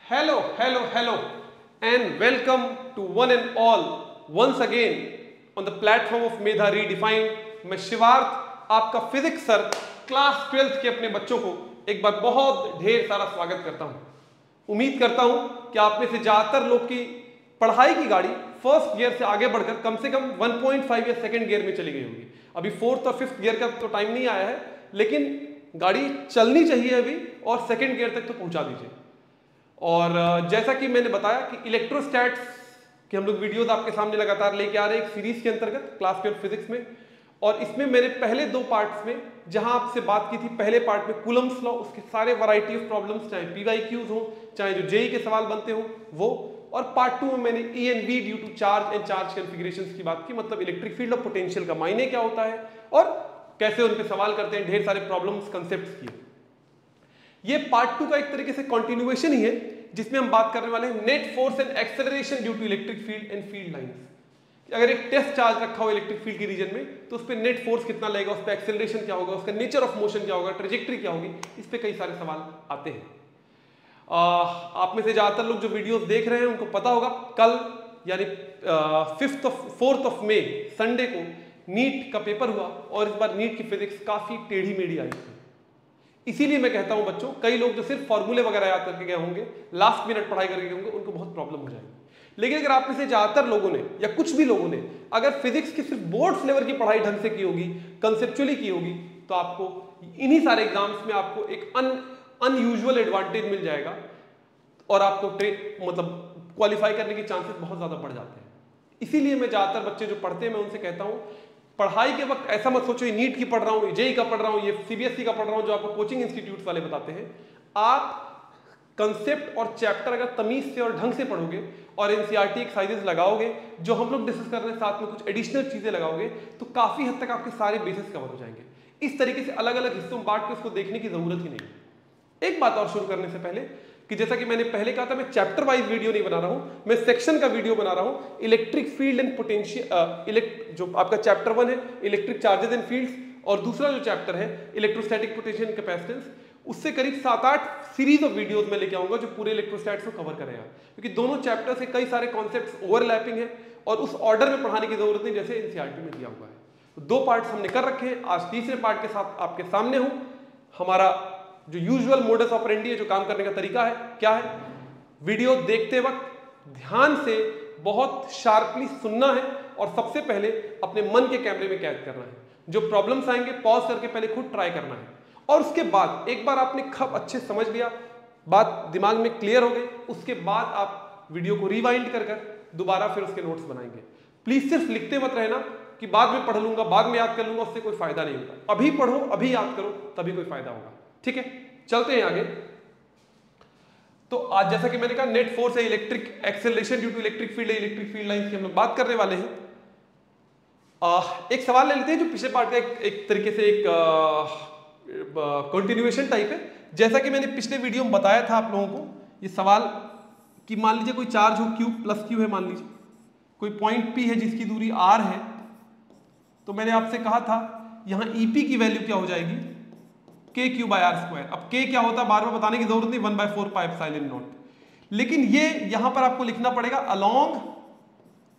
Hello, and welcome to one and all once again on the platform of Medha Redefined. मैं शिवार्थ आपका physics sir class 12th के अपने बच्चों को एक बार बहुत ढेर सारा स्वागत करता हूं। उम्मीद करता हूं कि आप में से ज्यादातर लोग की पढ़ाई की गाड़ी फर्स्ट गियर से आगे बढ़कर कम से कम 1.5 या सेकंड गियर में चली गई होगी। अभी फोर्थ और फिफ्थ गियर का तो टाइम नहीं आया है, लेकिन गाड़ी चलनी चाहिए अभी और सेकंड गियर तक तो पहुंचा दीजिए। और जैसा कि मैंने बताया कि इलेक्ट्रोस्टैट्स के हम लोग वीडियोस आपके सामने लगातार लेके आ रहे हैं एक सीरीज के अंतर्गत क्लास 12 फिजिक्स में। और इसमें मैंने पहले दो पार्ट्स में जहां आपसे बात की थी, पहले पार्ट में कूलम्स लॉ, उसके सारे वैरायटी ऑफ प्रॉब्लम्स, चाहे पीवाईक्यूज हो, चाहे जो जेई के सवाल बनते हो वो, और पार्ट 2 में मैंने E and V due to charge and charge configurations की बात की, मतलब इलेक्ट्रिक फील्ड और पोटेंशियल का मायने क्या होता है और कैसे उन पे सवाल करते हैं, ढेर सारे प्रॉब्लम्स कंसेप्ट्स किए। ये पार्ट 2 का एक तरीके से कंटिन्यूएशन ही है, जिसमें हम बात करने वाले हैं net force and acceleration due to electric field and field lines. अगर एक टेस्ट चार्ज रखा हो इलेक्ट्रिक फील्ड की रीजन में तो उस पर नेट फोर्स कितना लगेगा, उस पर एक्सेलरेशन क्या होगा, उसका नेचर ऑफ मोशन क्या होगा, ट्रेजेक्ट्री क्या होगी, इस पे कई सारे सवाल आते हैं। आप में से ज्यादातर लोग जो वीडियोस देख रहे हैं उनको पता होगा, कल यानी 4th of May संडे को नीट का पेपर हुआ और इस बार नीट की फिजिक्स काफी टेढ़ी मेढ़ी आई थी। इसीलिए मैं कहता हूं बच्चों, कई लोग जो सिर्फ फॉर्मूले वगैरह याद करके गए होंगे, लास्ट मिनट पढ़ाई करके गए होंगे, उनको बहुत प्रॉब्लम हो जाएगी। लेकिन अगर आप में से ज्यादातर लोगों ने या कुछ भी लोगों ने अगर फिजिक्स की सिर्फ बोर्ड फ्लेवर की पढ़ाई ढंग से की होगी, कंसेप्चुअली की होगी, तो आपको इन्हीं सारे एग्जाम्स में आपको एक अनयूजुअल एडवांटेज मिल जाएगा और आपको मतलब क्वालिफाई करने के चांसेस बहुत ज्यादा बढ़ जाते हैं। इसीलिए मैं ज्यादातर बच्चे जो पढ़ते हैं मैं उनसे कहता हूं, पढ़ाई के वक्त ऐसा मत सोचो ये नीट की पढ़ रहा हूँ, जेई का पढ़ रहा हूँ, ये सीबीएसई का पढ़ रहा हूँ जो आपको कोचिंग इंस्टीट्यूट वाले बताते हैं। आप कंसेप्ट और चैप्टर अगर तमीज से और ढंग से पढ़ोगे और एनसीईआरटी एक्सरसाइजेस लगाओगे, जो हम लोग डिस्कस कर रहे हैं, साथ में कुछ एडिशनल चीजें लगाओगे, तो काफी हद तक आपके सारे बेसिस कवर हो जाएंगे। इस तरीके से अलग अलग हिस्सों में बांट के उसको देखने की जरूरत ही नहीं। एक बात और शुरू करने से पहले कि जैसा कि मैंने पहले कहा था, मैं चैप्टर वाइज वीडियो नहीं बना रहा हूं, मैं सेक्शन का वीडियो बना रहा हूं। इलेक्ट्रिक फील्ड एंड पोटेंशियल, जो आपका चैप्टर 1 है इलेक्ट्रिक चार्जेस एंड फील्ड्स, और दूसरा जो चैप्टर है इलेक्ट्रोस्टैटिक पोटेंशियल कैपेसिटेंस, उससे करीब 7-8 सीरीज ऑफ वीडियोस में लेके आऊंगा जो पूरे इलेक्ट्रोस्टैट्स को कवर करेगा, क्योंकि दोनों चैप्टर से कई सारे कॉन्सेप्ट्स ओवरलैपिंग है और उस ऑर्डर में पढ़ाने की जरूरत नहीं जैसे एनसीईआरटी में दिया हुआ है। तो 2 पार्ट्स हमने कर रखे हैं, आज तीसरे पार्ट के साथ आपके सामने हूं। हमारा जो यूजुअल मोडस ऑपरेंडी है, जो काम करने का तरीका है, क्या है, वीडियो देखते वक्त ध्यान से बहुत शार्पली सुनना है और सबसे पहले अपने मन के कैमरे में कैद करना है। जो प्रॉब्लम्स आएंगे पॉज करके पहले खुद ट्राई करना है, और उसके बाद एक बार आपने खब अच्छे समझ लिया, बात दिमाग में क्लियर हो गई, उसके बाद आप वीडियो को रिवाइंड कर दोबारा फिर उसके नोट्स बनाएंगे। प्लीज सिर्फ लिखते मत रहना कि बाद में पढ़ लूंगा, बाद में याद कर लूंगा, उससे कोई फायदा नहीं होगा। अभी पढ़ो, अभी याद करो, तभी कोई फायदा होगा। ठीक है, चलते हैं आगे। तो आज जैसा कि मैंने कहा, नेट फोर्स है electric acceleration due to electric field है, इलेक्ट्रिक फील्ड लाइंस की हम लोग बात करने वाले हैं। एक सवाल ले लेते हैं जो पिछले पार्ट का एक तरीके से एक कंटिन्यूएशन टाइप है। जैसा कि मैंने पिछले वीडियो में बताया था आप लोगों को, ये सवाल कि मान लीजिए कोई चार्ज हो Q प्लस Q है, मान लीजिए कोई पॉइंट P है जिसकी दूरी R है, तो मैंने आपसे कहा था यहां EP की वैल्यू क्या हो जाएगी, KQ/R²। अब K क्या होता है बार बार बताने की जरूरत नहीं, 1/4πε0। लेकिन ये यहां पर आपको लिखना पड़ेगा अलोंग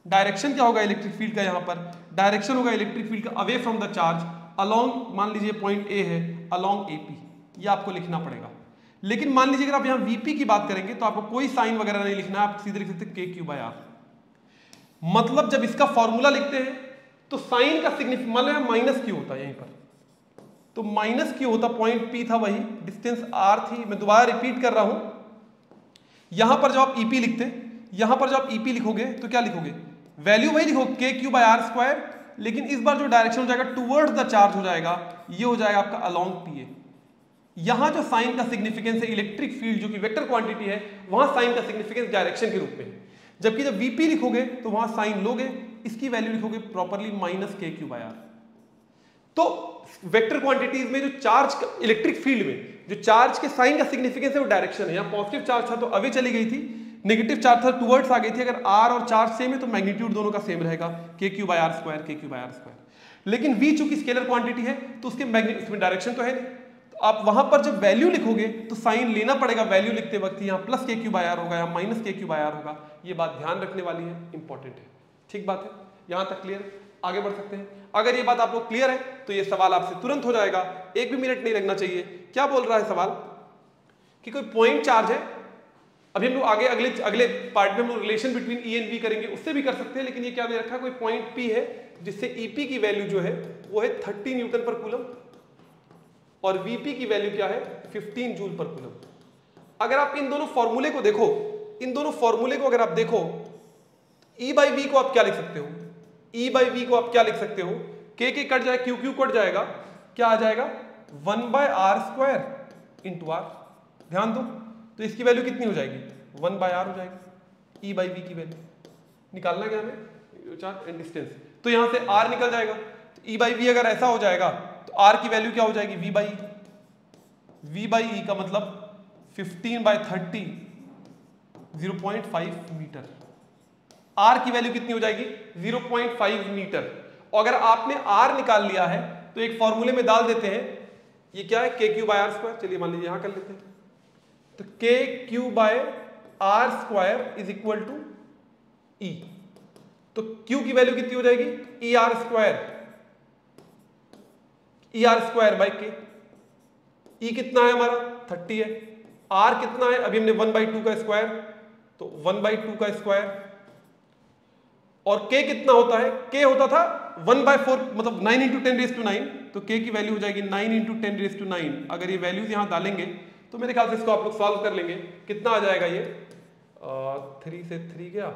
डायरेक्शन क्या होगा इलेक्ट्रिक फील्ड का, यहां पर डायरेक्शन होगा इलेक्ट्रिक फील्ड का away from the charge along, मान लीजिए पॉइंट A है, अलोंग AP, ये आपको लिखना पड़ेगा। लेकिन मान लीजिए अगर आप यहां VP की बात करेंगे तो आपको कोई साइन वगैरह नहीं लिखना है, आप सीधे लिख सकते KQ/R। मतलब जब इसका फॉर्मूला लिखते हैं तो साइन का सिग्निफिकेंस, मान लो माइनस Q होता है यहीं पर, तो माइनस Q होता, पॉइंट P था वही, डिस्टेंस R थी। मैं दोबारा रिपीट कर रहा हूं, यहां पर जब आप EP लिखते, यहां पर जब आप EP लिखोगे तो क्या लिखोगे, वैल्यू वही लिखोगे KQ/R², लेकिन इस बार जो डायरेक्शन हो जाएगा टुवर्ड्स द चार्ज हो जाएगा, ये हो जाएगा आपका अलोंग PA। यहां जो साइन का सिग्निफिकेंस है इलेक्ट्रिक फील्ड जो कि वेक्टर क्वांटिटी है, वहां साइन का सिग्निफिकेंस डायरेक्शन के रूप में है। जबकि जब VP लिखोगे तो वहां साइन लोगे, इसकी वैल्यू लिखोगे प्रॉपरली -KQ/R। तो वेक्टर क्वांटिटीज में जो चार्ज इलेक्ट्रिक फील्ड में जो चार्ज के साइन का सिग्निफिकेंस है वो डायरेक्शन है। यहाँ पॉजिटिव चार्ज था तो अवे चली गई थी, नेगेटिव चार्ज था टुवर्ड्स आ गई थी। अगर R और चार्ज सेम है तो मैग्नीट्यूड दोनों का सेम रहेगा, KQ/R²। लेकिन V चूंकि स्केलर क्वांटिटी है तो उसके इसमें डायरेक्शन तो है नहीं, तो आप वहां पर जब वैल्यू लिखोगे तो साइन लेना पड़ेगा वैल्यू लिखते वक्त, यहाँ प्लस के क्यूब आर होगा या माइनस के क्यूब आर होगा। ये बात ध्यान रखने वाली है, इंपॉर्टेंट है। ठीक बात है, यहां तक क्लियर? आगे बढ़ सकते हैं। अगर ये बात आप लोग क्लियर है तो ये सवाल आपसे तुरंत हो जाएगा, एक भी मिनट नहीं लगना चाहिए। क्या बोल रहा है सवाल कि कोई पॉइंट चार्ज है। अभी हम लोग आगे अगले पार्ट में हम लोग relation between E and V करेंगे, उससे भी कर सकते हैं, लेकिन ये क्या दे रखा है, कोई पॉइंट पी है जिससे ईपी की वैल्यू जो है वो है 30 न्यूटन पर कूलम और वीपी की वैल्यू क्या है 15 जूल पर कूलम। अगर आप इन दोनों फॉर्मूले को देखो, इन दोनों फॉर्मूले को अगर आप देखो, ई बाई वी को आप क्या लिख सकते हो, ई बाई वी को आप क्या लिख सकते हो, के कट जाएगा, क्यू क्यू कट जाएगा, क्या आ जाएगा 1/r² इंटू आर। ध्यान दो, तो इसकी वैल्यू कितनी हो जाएगी 1/r हो जाएगी। ई बाई वी की वैल्यू निकालना क्या हमें, चार्ज एंड डिस्टेंस, तो यहां से r निकल जाएगा। तो ई बाई वी अगर ऐसा हो जाएगा तो r की वैल्यू क्या हो जाएगी v बाई ई का मतलब 15/30 0.5 मीटर। r की वैल्यू कितनी हो जाएगी 0.5 मीटर। और अगर आपने r निकाल लिया है तो एक फॉर्मूले में डाल देते हैं, ये क्या है k³/r²। चलिए मान लीजिए यहां कर लेते हैं, तो k³/r² इज इक्वल टू ई। तो q की वैल्यू कितनी हो जाएगी ER², ER² बाई के। E कितना है हमारा 30 है, R कितना है, अभी हमने 1/2 का स्क्वायर, तो 1/2 का स्क्वायर, और K कितना होता है, K होता था 1/4 मतलब 9 × 10⁹, तो K की वैल्यू हो जाएगी 9 × 10⁹। अगर ये वैल्यूज यहां डालेंगे तो मेरे ख्याल से इसको आप लोग सॉल्व कर लेंगे। कितना आ जाएगा ये 3 से 3 गया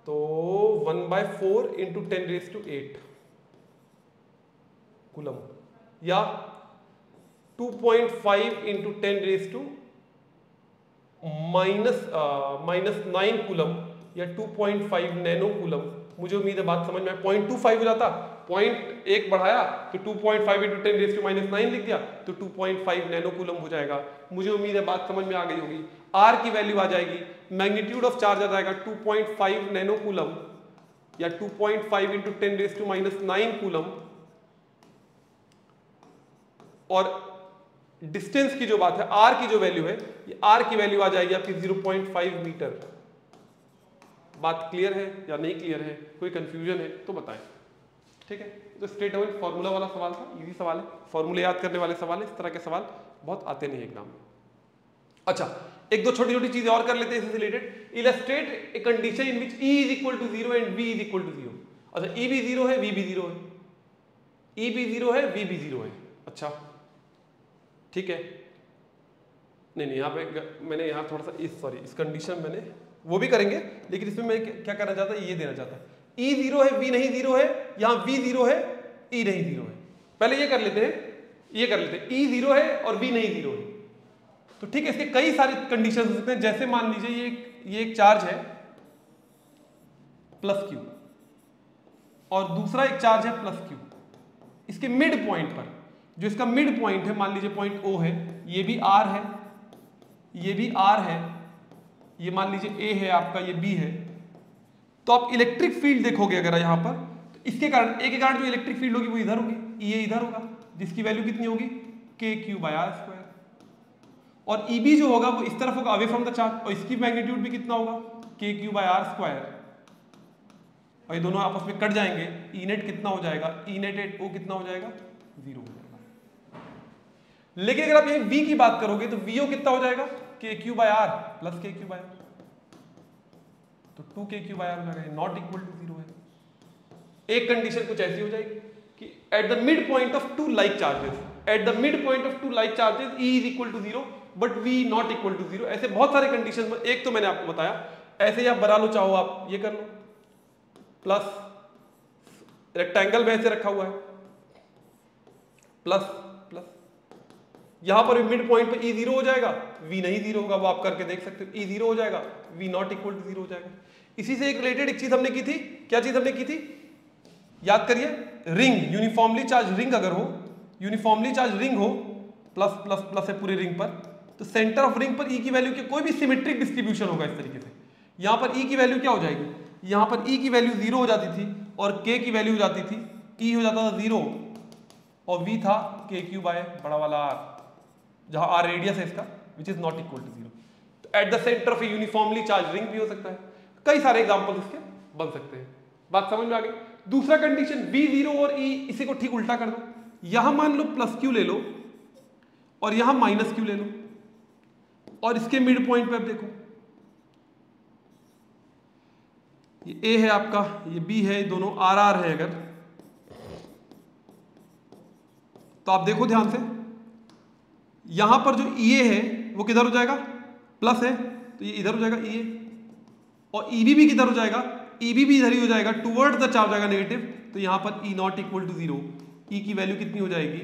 तो 1/4 × 10⁸ कूलम, या 2.5 × 10⁻⁻9 कूलम, या 2.5 नैनो कूलम। मुझे उम्मीद है बात समझ में आए। 0.25 हो जाता, पॉइंट एक बढ़ाया तो 2.5 × 10⁻⁹ लिख दिया तो 2.5 नैनो कूलम हो जाएगा। मुझे उम्मीद है बात समझ में आ गई होगी। R की वैल्यू आ जाएगी, मैग्नीट्यूड ऑफ चार्ज आ जाएगा 2.5 नैनो कूलम या 2.5 × 10⁻⁹ कूलम, और डिस्टेंस की जो बात है, R की जो वैल्यू है, ये R की वैल्यू आ जाएगी आपकी 0.5 मीटर। बात क्लियर है या नहीं क्लियर है, कोई कंफ्यूजन है तो बताएं। ठीक है, तो स्ट्रेट अवे फॉर्मूला वाला सवाल था, इजी सवाल है, फॉर्मूले याद करने वाले सवाल है। इस तरह के सवाल बहुत आते नहीं एग्जाम में। अच्छा, एक दो छोटी छोटी चीजें और कर लेते हैं इससे related. Illustrate a condition in which E = 0 and V = 0। अच्छा, E भी 0 है, V भी 0 है, E भी 0 है, V भी 0 है। अच्छा ठीक है, नहीं यहाँ पे मैंने यहाँ थोड़ा सा इस कंडीशन मैंने वो भी करेंगे, लेकिन इसमें मैं क्या करना चाहता, ये देना चाहता, E 0 है, V नहीं 0 है, यहाँ V 0 है, E नहीं 0 है। पहले ये कर लेते हैं, E 0 है और V नहीं 0 है। तो ठीक है, इसके कई सारे कंडीशन हो सकते हैं। जैसे मान लीजिए ये एक चार्ज है +Q और दूसरा एक चार्ज है +Q। इसके मिड पॉइंट पर, जो इसका मिड पॉइंट है, मान लीजिए पॉइंट O है, ये भी R है, ये भी R है, ये मान लीजिए A है आपका, ये B है। तो आप इलेक्ट्रिक फील्ड देखोगे अगर यहाँ पर, तो इसके कारण A के कारण जो इलेक्ट्रिक फील्ड होगी वो इधर होगी, ये इधर होगा, जिसकी वैल्यू कितनी होगी k³/r²। और EB जो होगा वो इस तरफ होगा, अवे फ्रॉम द चार्ज, और इसकी मैग्नीट्यूड भी कितना होगा k³/r²। और ये दोनों आपस में कट जाएंगे, E नेट कितना हो जाएगा, E नेट O कितना हो जाएगा 0 हो जाएगा। लेकिन अगर आप यही V की बात करोगे तो VO कितना हो जाएगा k³/r + k³/r, तो 2k³/r हो जाएगा, नॉट इक्वल टू 0 है। एक कंडीशन कुछ ऐसी हो जाएगी कि at the mid point of two like charges, E = 0 but V not equal to 0। ऐसे बहुत सारे कंडीशन, एक तो मैंने आपको बताया, ऐसे ही आप बना लो, चाहो आप ये कर लो, प्लस रेक्टेंगल में ऐसे रखा हुआ है, प्लस प्लस, यहां पर मिड पॉइंट पे E 0 हो जाएगा, V नहीं 0 होगा, वो आप करके देख सकते हो। E 0 हो जाएगा, V not equal to 0 हो जाएगा। इसी से एक रिलेटेड एक चीज हमने की थी, क्या चीज हमने की थी याद करिए, रिंग, यूनिफॉर्मली चार्ज रिंग अगर हो, यूनिफॉर्मली चार्ज रिंग हो, प्लस प्लस प्लस है पूरे रिंग पर, तो सेंटर ऑफ रिंग पर E की वैल्यू के कोई भी सिमेट्रिक डिस्ट्रीब्यूशन होगा इस तरीके से। यहां पर E की वैल्यू क्या हो जाएगी, यहां पर E की वैल्यू 0 हो जाती थी और K की वैल्यू हो जाती थी, E हो जाता था 0 और V था के क्यू बाय बड़ा वाला आर, जहां आर रेडियस है इसका, which is not equal to 0। तो at the centre of a uniformly charge ring भी हो सकता है। कई सारे एग्जांपल्स इसके बन सकते हैं। बात समझ में आ गई। दूसरा कंडीशन V0 और E, इसी को ठीक उल्टा कर दो। यहां मान लो प्लस क्यू ले लो और यहां माइनस क्यू ले लो, और इसके मिड पॉइंट पे अब देखो, ये A है आपका, ये B है, ये दोनों RR है। अगर तो आप देखो ध्यान से, यहां पर जो EA है वो किधर हो जाएगा, प्लस है, तो ये इधर हो जाएगा EA, और EB भी किधर हो जाएगा, EB भी इधर ही हो जाएगा, टुवर्ड्स द चार्ज जाएगा नेगेटिव, तो यहां पर E not equal to 0, E की वैल्यू कितनी हो जाएगी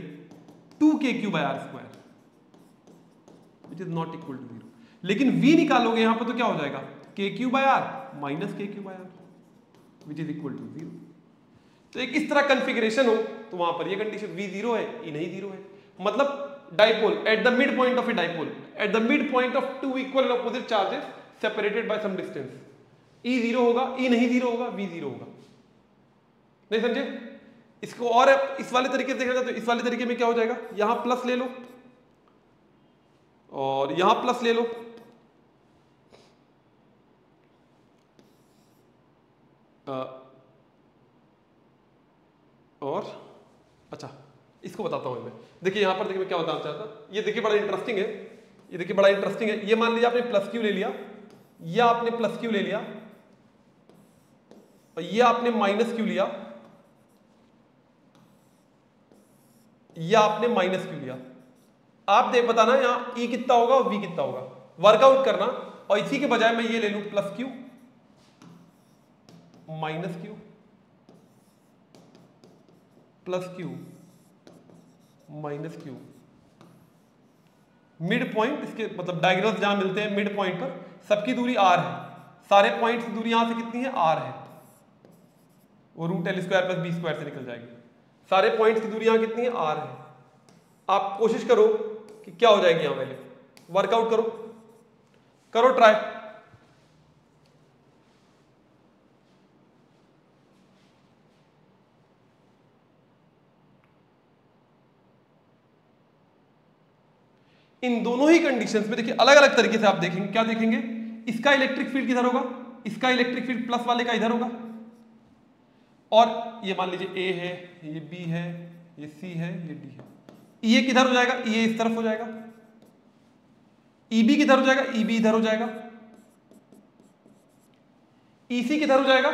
2KQ/r², which is not equal to 0। लेकिन V निकालोगे यहां पर तो क्या हो जाएगा KQ/r minus KQ/r, which is equal to 0। तो एक इस तरह कॉन्फ़िगरेशन हो तो वहां पर ये कंडीशन V0 है, E नहीं 0 है। मतलब dipole at the mid point of a dipole, at the mid point of two equal and opposite charges separated by some distance, E 0 होगा, E नहीं 0 होगा, V 0 होगा। नहीं समझे? इसको और इस वाले तरीके से देखा जाए तो इस वाले तरीके में क्या हो जाएगा, यहां प्लस ले लो और यहां प्लस ले लो, और अच्छा इसको बताता हूं मैं। देखिए यहां पर देखिए मैं क्या बताना चाहता, ये देखिए बड़ा इंटरेस्टिंग है, ये देखिए बड़ा इंटरेस्टिंग है। ये मान लीजिए आपने प्लस क्यू ले लिया, या आपने प्लस क्यू ले लिया, और ये आपने माइनस क्यू लिया, या आपने माइनस क्यू लिया। आप देख बताना यहां E कितना होगा और V कितना होगा, वर्कआउट करना। और इसी के बजाय मैं ये ले लूं plus Q minus Q plus Q minus Q, mid point इसके मतलब डायगोनल्स जहां मिलते हैं मिड पॉइंट पर सबकी दूरी r है, सारे पॉइंट्स की दूरी यहां से कितनी है r है, वो √L² + B² से निकल जाएगी। सारे पॉइंट्स की दूरी यहां कितनी है r है। आप कोशिश करो कि क्या हो जाएगी यहां, पहले वर्कआउट करो, करो ट्राई। इन दोनों ही कंडीशंस में देखिए अलग अलग तरीके से आप देखेंगे, क्या देखेंगे, इसका इलेक्ट्रिक फील्ड किधर होगा, इसका इलेक्ट्रिक फील्ड प्लस वाले का इधर होगा, और ये मान लीजिए A है, ये B है, ये C है, ये D है। ये किधर हो जाएगा, ये इस तरफ हो जाएगा, EB किधर हो जाएगा, EB इधर हो जाएगा, EC किधर हो जाएगा,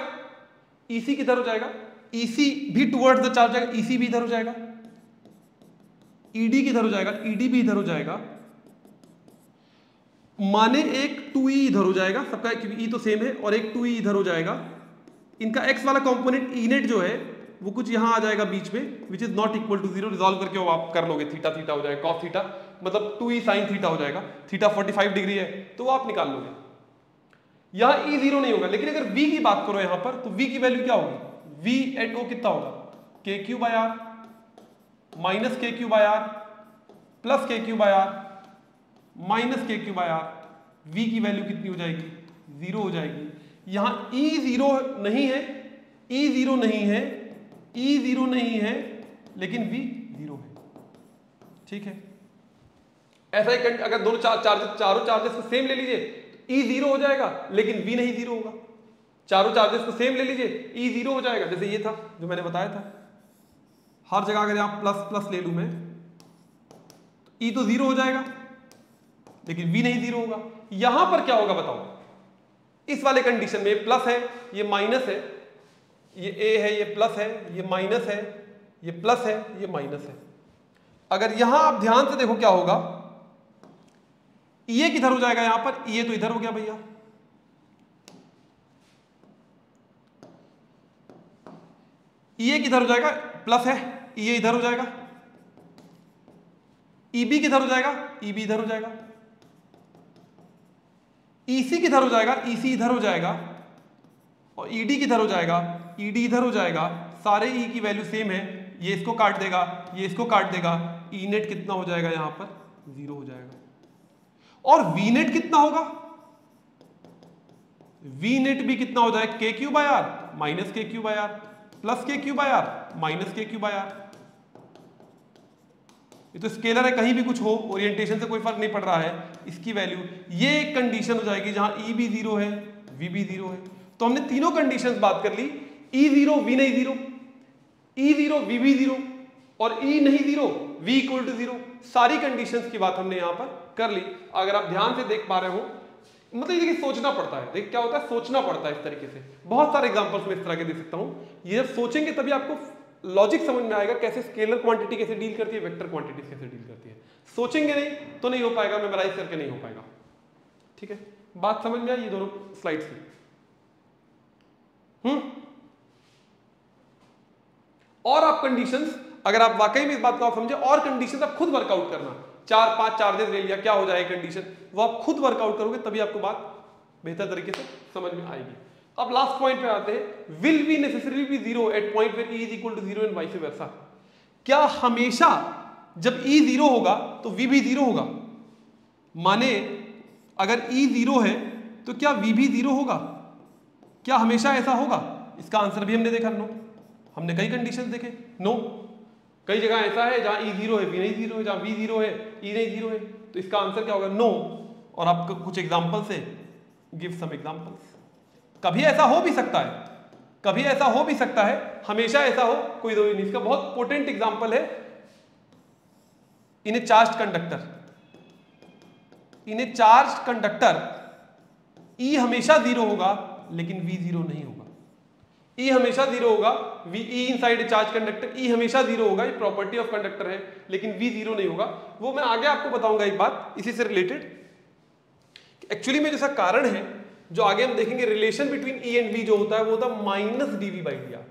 EC किधर हो जाएगा, EC भी टुवर्ड्स द चार्ज जाएगा, EC भी इधर हो जाएगा, ED किधर हो जाएगा, ED भी इधर हो जाएगा, माने एक 2E इधर हो जाएगा सबका, क्योंकि E तो सेम है, और एक 2E इधर हो जाएगा। इनका x वाला कंपोनेंट E नेट जो है वो कुछ यहां आ जाएगा बीच में, which is not equal to 0। Resolve करके वो आप कर लोगे, थीटा थीटा हो जाएगा, कॉस थीटा मतलब 2E sin थीटा हो जाएगा, थीटा 45 डिग्री है तो वो आप निकाल लोगे। यहां E 0 नहीं होगा, लेकिन अगर V की बात करो यहां पर, तो V की वैल्यू क्या होगी, V एट O कितना होगा, KQ/r minus KQ/r plus KQ/r minus KQ/r। V की वैल्यू कितनी हो जाएगी, 0 हो जाएगी। यहां E 0 नहीं है, E 0 नहीं है, E 0 नहीं है, लेकिन V 0 है। ठीक है, ऐसा ही अगर दोनों चारों चार्जेस को सेम ले लीजिए तो E 0 हो जाएगा, लेकिन V नहीं 0 होगा। चारों चार्जेस को सेम ले लीजिए, E 0 हो जाएगा, जैसे ये था जो मैंने बताया था। हर जगह अगर यहां प्लस प्लस ले लूं मैं, तो E तो 0 हो जाएगा, लेकिन V नहीं 0 होगा। यहां पर क्या होगा बताओ, इस वाले कंडीशन में ये प्लस है, ये माइनस है, ये A है, ये प्लस है, ये माइनस है, ये प्लस है, ये माइनस है। अगर यहां आप ध्यान से देखो क्या होगा, ये किधर हो जाएगा, यहां पर ये तो इधर हो गया भैया, ये किधर हो जाएगा, प्लस है, ये इधर हो जाएगा, EB किधर हो जाएगा, EB इधर हो जाएगा, EC किधर हो जाएगा, EC इधर हो जाएगा, और ED किधर हो जाएगा, ED इधर हो जाएगा। सारे E की वैल्यू सेम है, ये इसको काट देगा, ये इसको काट देगा, E नेट कितना हो जाएगा, यहां पर 0 हो जाएगा। और V नेट कितना होगा, V नेट भी कितना हो जाएगा, KQ/r minus KQ/r plus KQ/r minus KQ/r। ये तो स्केलर है, कहीं भी कुछ हो, ओरिएंटेशन से कोई फर्क नहीं पड़ रहा है। इसकी वैल्यू, ये एक कंडीशन हो जाएगी जहां ई भी 0 है, वी भी 0 है। तो हमने तीनों कंडीशंस बात कर ली, ई 0 वी नहीं 0, ई 0 वी भी 0 और ई नहीं 0 वी इक्वल टू 0। सारी कंडीशंस की बात हमने यहां पर कर ली। अगर आप ध्यान से देख पा रहे हो, मतलब ये सोचना पड़ता है, देख क्या होता है, सोचना पड़ता है इस तरीके से। बहुत सारे एग्जांपल्स मैं इस तरह के दे सकता हूं। ये जब सोचेंगे तभी आपको लॉजिक समझ में आएगा, कैसे स्केलर क्वांटिटी कैसे डील करती है, वेक्टर क्वांटिटी कैसे डील करती है। सोचेंगे नहीं तो नहीं हो पाएगा, मेमोराइज करके नहीं हो पाएगा। ठीक है, बात समझ में आई ये दोनों स्लाइड्स की? और आप कंडीशंस, अगर आप वाकई में इस बात को आप समझे, और कंडीशंस आप खुद वर्कआउट करना। 4-5 चार्जेस ले लिया, क्या हो जाए कंडीशन, वो आप खुद वर्कआउट करोगे तभी आपको बात बेहतर तरीके से समझ में आएगी। अब लास्ट पॉइंट पे आते हैं, will be necessarily be 0 at point where E is equal to 0 and vice versa. क्या हमेशा जब ई 0 होगा तो वी भी 0 होगा? माने अगर ई 0 है तो क्या वी भी 0 होगा? क्या हमेशा ऐसा होगा? इसका आंसर भी हमने देखा, नो। हमने कई कंडीशंस देखे, नो। कई जगह ऐसा है जहां ई 0 है वी नहीं 0 है, जहां वी 0 है ई नहीं 0 है। तो इसका आंसर क्या होगा? नो। और आपको कुछ एग्जांपल से गिव सम एग्जांपल्स। कभी ऐसा हो भी सकता है, कभी ऐसा हो भी सकता है, हमेशा ऐसा हो कोई दो नहीं। इसका बहुत पोटेंट एग्जांपल है इन ए चार्ज्ड कंडक्टर। इन ए चार्ज्ड कंडक्टर ई हमेशा 0 होगा लेकिन वी 0 नहीं होगा। ई हमेशा 0 होगा, V E inside a charge conductor, E हमेशा 0 होगा, ये प्रॉपर्टी ऑफ कंडक्टर है, लेकिन वी 0 नहीं होगा। वो मैं आगे आपको बताऊंगा एक बात इसी से रिलेटेड। एक्चुअली में जैसा कारण है जो आगे हम देखेंगे, relation between E and V जो होता है वो होता है minus DV by D R.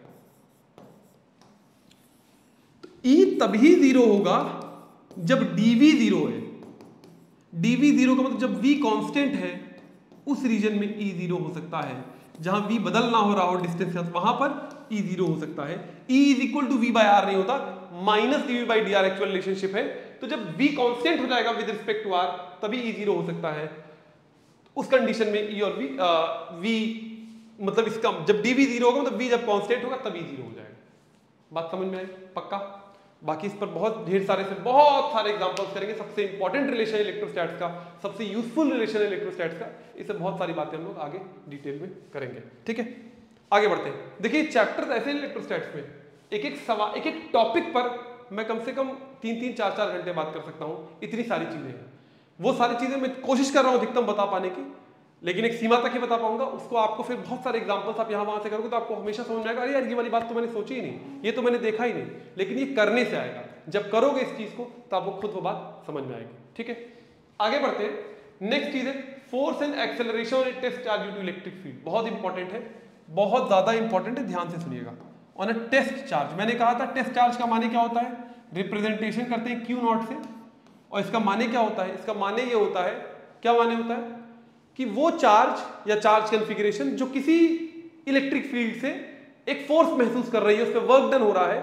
E तभी 0 होगा जब डीवी 0 है। डीवी 0 का मतलब जब वी कांस्टेंट है उस रीजन में ई 0 हो सकता है। जहां v बदल ना हो रहा हो डिस्टेंस, वहां पर e 0 हो सकता है। e is equal to v by R नहीं होता, minus dv by D R actual relationship है। तो जब v कांस्टेंट हो जाएगा विद रिस्पेक्ट टू r तभी e 0 हो सकता है। उस कंडीशन में e और v मतलब इसका जब dv 0 होगा मतलब v जब कांस्टेंट होगा तभी 0 हो जाएगा। बात समझ में आई? पक्का? बाकी इस पर बहुत ढेर सारे से बहुत सारे एग्जांपल्स करेंगे। सबसे इंपॉर्टेंट रिलेशन इलेक्ट्रोस्टैट्स का, सबसे यूजफुल रिलेशन इलेक्ट्रोस्टैट्स का, इससे बहुत सारी बातें हम लोग आगे डिटेल में करेंगे। ठीक है, आगे बढ़ते हैं। देखिए चैप्टर्स ऐसे हैं इलेक्ट्रोस्टैट्स में, एक एक सवाल, एक एक टॉपिक पर मैं कम से कम 3-3, 4-4 घंटे बात कर सकता हूँ। इतनी सारी चीजें हैं, वो सारी चीजें मैं कोशिश कर रहा हूँ अधिकतम बता पाने की, लेकिन एक सीमा तक ही बता पाऊंगा। उसको आपको फिर बहुत सारे एग्जांपल्स आप यहाँ वहां से करोगे तो आपको हमेशा समझ में आएगा, अरे यार ये वाली बात तो मैंने सोची ही नहीं, ये तो मैंने देखा ही नहीं। लेकिन ये करने से आएगा, जब करोगे इस चीज को तो आपको खुद वो बात समझ में आएगी। ठीक है, आगे बढ़ते हैं। नेक्स्ट चीज है force and acceleration on a test charge due to electric field. बहुत इंपॉर्टेंट है, बहुत ज्यादा इंपॉर्टेंट है, ध्यान से सुनिएगा। ऑन अ टेस्ट चार्ज, मैंने कहा था टेस्ट चार्ज का माने क्या होता है, रिप्रेजेंटेशन करते हैं क्यू नॉट से, और इसका माने क्या होता है, इसका माने ये होता है, क्या माने होता है कि वो चार्ज या चार्ज कॉन्फ़िगरेशन जो किसी इलेक्ट्रिक फील्ड से एक फोर्स महसूस कर रही है, उस पर वर्क डन हो रहा है,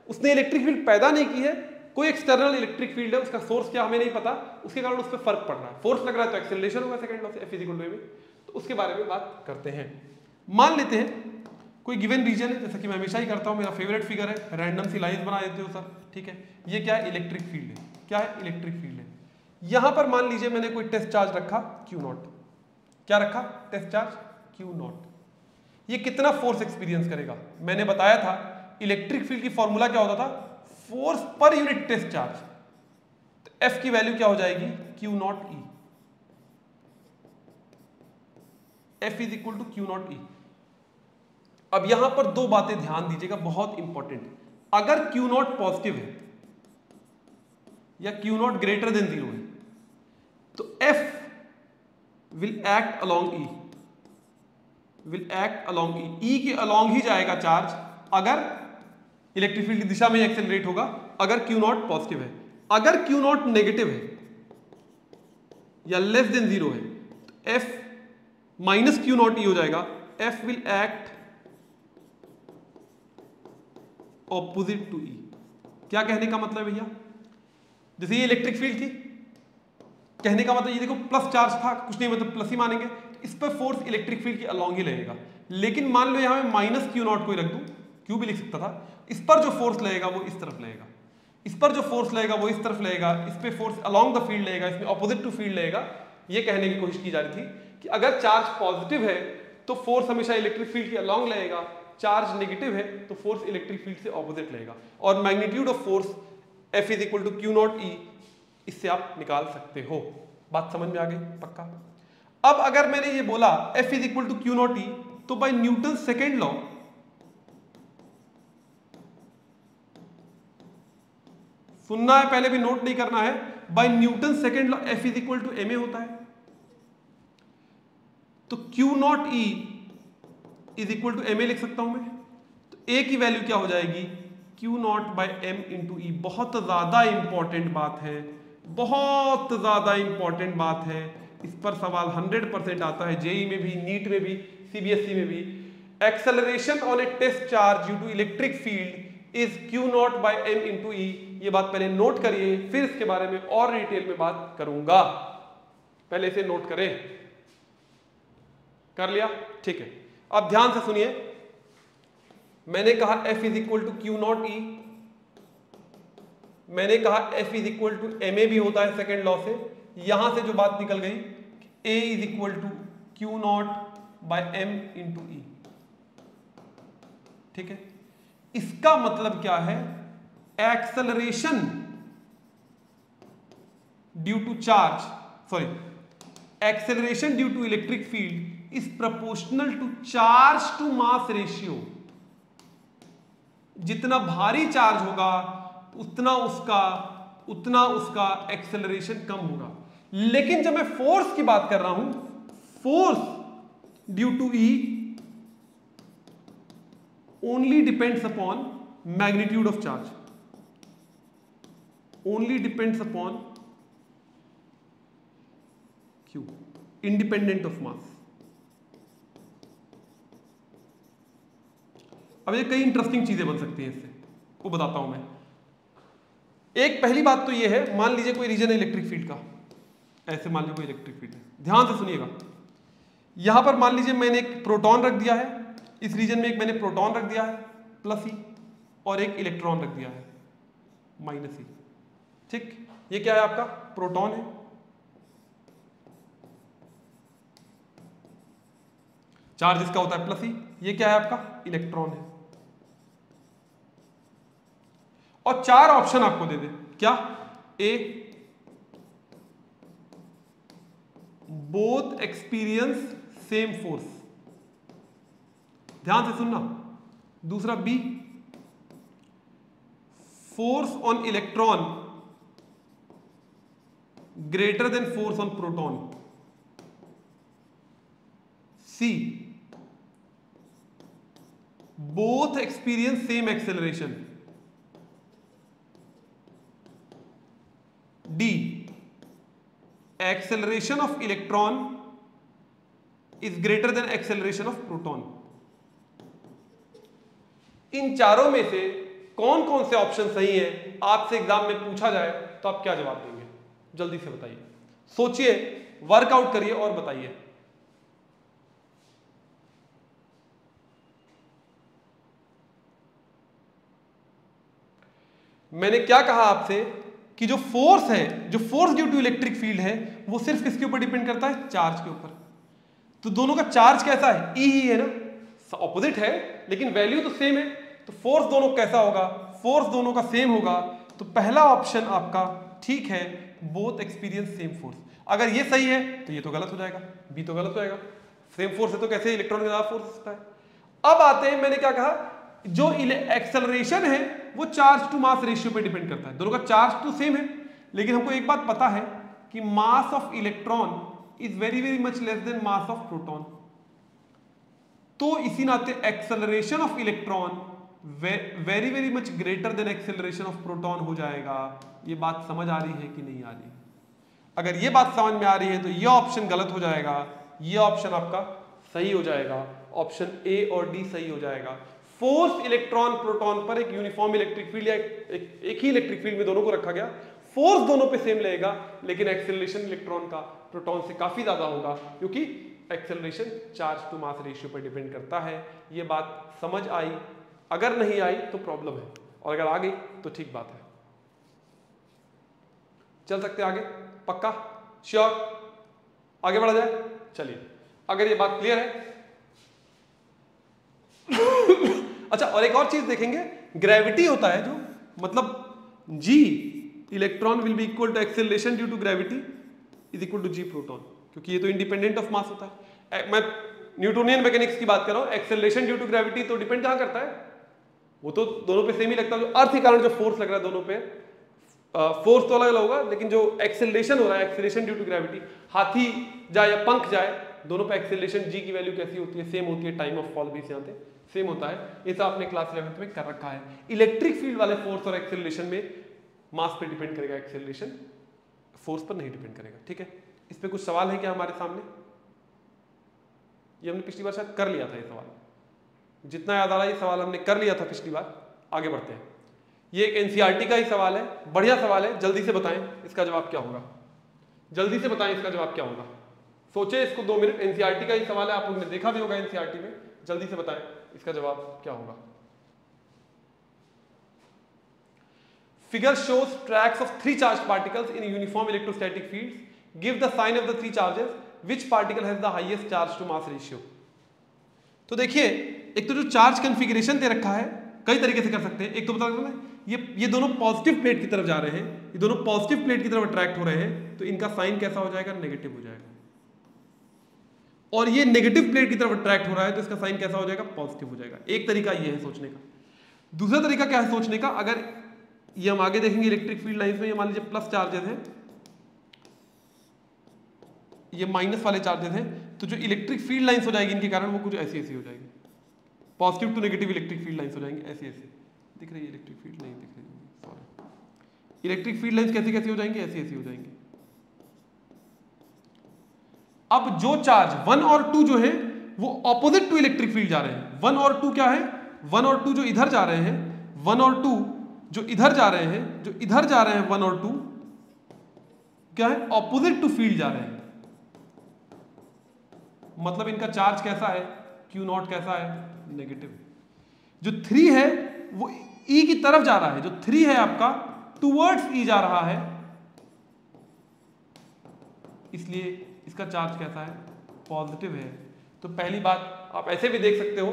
उसने इलेक्ट्रिक फील्ड पैदा नहीं की है, कोई एक्सटर्नल इलेक्ट्रिक फील्ड है, उसका सोर्स क्या हमें नहीं पता, उसके कारण उस पर फर्क पड़ रहा है, फोर्स लग रहा है तो एक्सेलरेशन होगा सेकंड लॉ से F इक्वल टू में। तो उसके बारे में बात करते हैं। मान लेते हैं कोई गिवन रीजन है, जैसा कि मैं हमेशा ही करता हूं, मेरा फेवरेट फिगर है, रैंडम सी लाइंस बना देते हो सर। ठीक है, ये क्या है, इलेक्ट्रिक फील्ड है। क्या है, इलेक्ट्रिक फील्ड है। यहां पर मान लीजिए मैंने कोई टेस्ट चार्ज रखा Q नॉट। क्या रखा, टेस्ट चार्ज Q नॉट। ये कितना फोर्स एक्सपीरियंस करेगा, मैंने बताया था इलेक्ट्रिक फील्ड की फॉर्मूला क्या होता था, force per unit test charge. तो F की वैल्यू क्या हो जाएगी, Q not E। F is equal to Q not E। अब यहां पर दो बातें ध्यान दीजिएगा, बहुत इंपॉर्टेंट। अगर Q नॉट पॉजिटिव है या Q नॉट ग्रेटर देन 0 है तो F will act along E, will act along E, E के along ही जाएगा चार्ज अगर इलेक्ट्रिक फील्ड की दिशा में एक्सेलरेट होगा, अगर Q नॉट पॉजिटिव है। अगर Q नॉट नेगेटिव है या लेस देन 0 है तो F minus Q not E हो जाएगा। F will act opposite to E। क्या कहने का मतलब भैया, जैसे ये इलेक्ट्रिक फील्ड थी, कहने का मतलब ये देखो प्लस चार्ज था, कुछ नहीं मतलब प्लस ही मानेंगे, तो इस पर फोर्स इलेक्ट्रिक फील्ड के अलॉन्ग ही लगेगा। लेकिन मान लो यहां मैं माइनस Q नॉट कोई रख दूं, Q भी लिख सकता था, इस पर जो फोर्स लगेगा वो इस तरफ लगेगा। इस पर जो फोर्स लगेगा वो इस तरफ लगेगा, इस पे फोर्स अलोंग द फील्ड लगेगा, इसमें ऑपोजिट टू फील्ड लगेगा। ये कहने की कोशिश की जा रही थी कि अगर चार्ज पॉजिटिव है तो फोर्स हमेशा इलेक्ट्रिक फील्ड के अलोंग लगेगा, चार्ज नेगेटिव है तो फोर्स इलेक्ट्रिक फील्ड से ऑपोजिट लगेगा। और magnitude of force F is equal to q not E, इससे आप निकाल सकते हो। बात समझ में आ गई पक्का? अब अगर मैंने ये बोला F is equal to q not E, तो बाय न्यूटन सेकेंड लॉ सुनना है, पहले भी नोट नहीं करना है। By Newton second law F is equal to ma होता है, तो Q not E is equal to ma लिख सकता हूं मैं। तो a की वैल्यू क्या हो जाएगी? Q naught by m into E. बहुत ज्यादा इंपॉर्टेंट बात है, बहुत ज्यादा इंपॉर्टेंट बात है। इस पर सवाल 100% आता है, जेई में भी, नीट में भी, सीबीएसई में भी। Acceleration on a test charge due to electric field is q naught by m into E. ये बात पहले नोट करिए, फिर इसके बारे में और डिटेल में बात करूंगा। पहले इसे नोट करें। कर लिया? ठीक है। अब ध्यान से सुनिए, मैंने कहा F is equal to q not E, मैंने कहा F is equal to ma भी होता है सेकेंड लॉ से। यहां से जो बात निकल गई, A is equal to q naught by m into E. ठीक है, इसका मतलब क्या है? Acceleration due to charge, sorry, acceleration due to electric field is proportional to charge to mass ratio. जितना भारी चार्ज होगा उतना उसका एक्सेलरेशन कम होगा। लेकिन जब मैं फोर्स की बात कर रहा हूं, force due to E only depends upon magnitude of charge, only depends upon Q, independent of mass. अब ये कई इंटरेस्टिंग चीजें बन सकती हैं इससे, वो बताता हूं मैं। एक पहली बात तो ये है, मान लीजिए कोई रीजन है इलेक्ट्रिक फील्ड का, ऐसे मान लीजिए कोई इलेक्ट्रिक फील्ड है, ध्यान से सुनिएगा। यहां पर मान लीजिए मैंने एक प्रोटॉन रख दिया है, इस रीजन में एक मैंने प्रोटॉन रख दिया है प्लस ई, और एक इलेक्ट्रॉन रख दिया है माइनस ई। ठीक, ये क्या है? आपका प्रोटॉन है, चार्ज इसका होता है प्लस ई। ये क्या है? आपका इलेक्ट्रॉन है। और चार ऑप्शन आपको दे दे, क्या? A, both experience same force, ध्यान से सुनना। दूसरा B, force on electron greater than force on proton. C, both experience same acceleration. D, acceleration of electron is greater than acceleration of proton. इन चारों में से कौन कौन से ऑप्शन सही है? आपसे एग्जाम में पूछा जाए तो आप क्या जवाब देंगे? जल्दी से बताइए, सोचिए, वर्कआउट करिए और बताइए। मैंने क्या कहा आपसे कि जो फोर्स है, जो force due to electric field है, वो सिर्फ किसके ऊपर डिपेंड करता है? चार्ज के ऊपर। तो दोनों का चार्ज कैसा है? ई ही है ना, ऑपोजिट है लेकिन वैल्यू तो सेम है। तो फोर्स दोनों कैसा होगा? फोर्स दोनों का सेम होगा। तो पहला ऑप्शन आपका ठीक है, बोथ एक्सपीरियंस सेम फोर्स। अगर ये सही है तो ये तो गलत हो जाएगा, बी तो गलत हो जाएगा। सेम फोर्स है तो कैसे इलेक्ट्रॉन का ज्यादा फोर्स होता है? अब आते हैं, मैंने क्या कहा, जो एक्सेलरेशन है वो चार्ज टू मास रेशियो पे डिपेंड करता है। दोनों का चार्ज तो सेम है, लेकिन हमको एक बात पता है कि mass of electron is very very much less then mass of proton. तो इसी नाते acceleration of electron very very much greater than acceleration of proton हो जाएगा। ये बात समझ आ रही है कि नहीं आ रही? अगर ये बात समझ में आ रही है तो ये ऑप्शन गलत हो जाएगा, ये ऑप्शन आपका सही हो जाएगा। ऑप्शन ए और डी सही हो जाएगा। फोर्स इलेक्ट्रॉन प्रोटॉन पर एक यूनिफॉर्म इलेक्ट्रिक फील्ड या एक ही इलेक्ट्रिक फील्ड में दोनों को रखा गया, फोर्स दोनों पे सेम लगेगा, लेकिन एक्सेलरेशन इलेक्ट्रॉन का प्रोटॉन से काफी ज्यादा होगा, क्योंकि acceleration charge to mass ratio पर डिपेंड करता है। ये बात समझ आई? अगर नहीं आई तो प्रॉब्लम है, और अगर आ गई तो ठीक बात है। चल सकते हैं आगे? पक्का? श्योर? आगे बढ़ा जाए? चलिए, अगर ये बात क्लियर है अच्छा, और एक और चीज देखेंगे, ग्रेविटी होता है जो, मतलब g electron will be equal to acceleration due to gravity is equal to g proton, क्योंकि ये तो इंडिपेंडेंट ऑफ मास होता है। मैं न्यूटोनियन मैकेनिक्स की बात कर रहा हूं, एक्सेलरेशन ड्यू टू ग्रेविटी तो डिपेंड कहां करता है? वो तो दोनों पे सेम ही लगता है, जो अर्थ के कारण जो फोर्स लग रहा है दोनों पे, फोर्स तो अलग अलग होगा, लेकिन जो एक्सेलरेशन हो रहा है, एक्सेलरेशन ड्यू टू ग्रेविटी, हाथी जाए या पंख जाए, दोनों पे एक्सेलरेशन जी की वैल्यू कैसी होती है? सेम होती है। टाइम ऑफ फॉल भी यहाँ पे सेम होता है। ये तो आपने क्लास 11th में कर रखा है। इलेक्ट्रिक फील्ड वाले फोर्स और एक्सेलरेशन में मास पे डिपेंड करेगा, एक्सेलरेशन फोर्स पर नहीं डिपेंड करेगा। ठीक है, इस पे कुछ सवाल है क्या हमारे सामने? ये हमने पिछली बार शायद कर लिया था, ये सवाल जितना याद आ रहा है, ये सवाल हमने कर लिया था पिछली बार। आगे बढ़ते हैं, ये एक एनसीईआरटी का ही सवाल है, बढ़िया सवाल है, जल्दी से बताएं इसका जवाब क्या होगा। जल्दी से बताएं इसका जवाब क्या होगा, सोचे इसको 2 मिनट। एनसीईआरटी का ही सवाल है, आप लोगों ने देखा भी होगा एनसीईआरटी में। जल्दी से बताएं इसका जवाब क्या होगा। Figure shows tracks of 3 charge particles in uniform electrostatic fields, give the sign of the 3 charges, which particle has the highest charge to mass ratio. तो देखिए, एक तो जो चार्ज कॉन्फ़िगरेशन दे रखा है, कई तरीके से कर सकते हैं। एक तो बता दें, ये दोनों पॉजिटिव प्लेट की तरफ जा रहे हैं, ये दोनों पॉजिटिव प्लेट की तरफ अट्रैक्ट हो रहे हैं, तो इनका साइन कैसा हो जाएगा? नेगेटिव हो जाएगा। और ये नेगेटिव प्लेट की तरफ अट्रैक्ट हो रहा है, तो इसका साइन कैसा हो जाएगा? पॉजिटिव हो जाएगा। एक तरीका ये है सोचने का। दूसरा तरीका क्या है सोचने का? अगर ये हम आगे देखेंगे इलेक्ट्रिक फील्ड लाइंस में, ये मान लीजिए प्लस चार्जेस हैं, ये माइनस वाले चार्जेस हैं, तो जो इलेक्ट्रिक फील्ड लाइंस हो जाएगी इनके कारण, वो कुछ ऐसी ऐसी हो जाएगी, positive to negative electric field lines हो जाएंगी, ऐसी ऐसी। दिख रही है इलेक्ट्रिक फील्ड? नहीं दिख रही, सॉरी। इलेक्ट्रिक फील्ड लाइंस कैसी कैसी हो जाएंगी? ऐसी ऐसी हो जाएंगी। अब जो चार्ज 1 और 2 जो है वो ऑपोजिट टू इलेक्ट्रिक फील्ड जा रहे हैं। 1 और 2 क्या है? 1 और 2 जो इधर जा रहे हैं, 1 और 2 जो इधर जा रहे हैं, जो इधर जा रहे हैं 1 और 2 क्या है? ऑपोजिट टू फील्ड जा रहे हैं। मतलब इनका चार्ज कैसा है? Q0 कैसा है? नेगेटिव। जो 3 है वो E की तरफ जा रहा है, जो 3 है आपका टूवर्ड्स E जा रहा है, इसलिए इसका चार्ज कैसा है? पॉजिटिव है। तो पहली बात आप ऐसे भी देख सकते हो,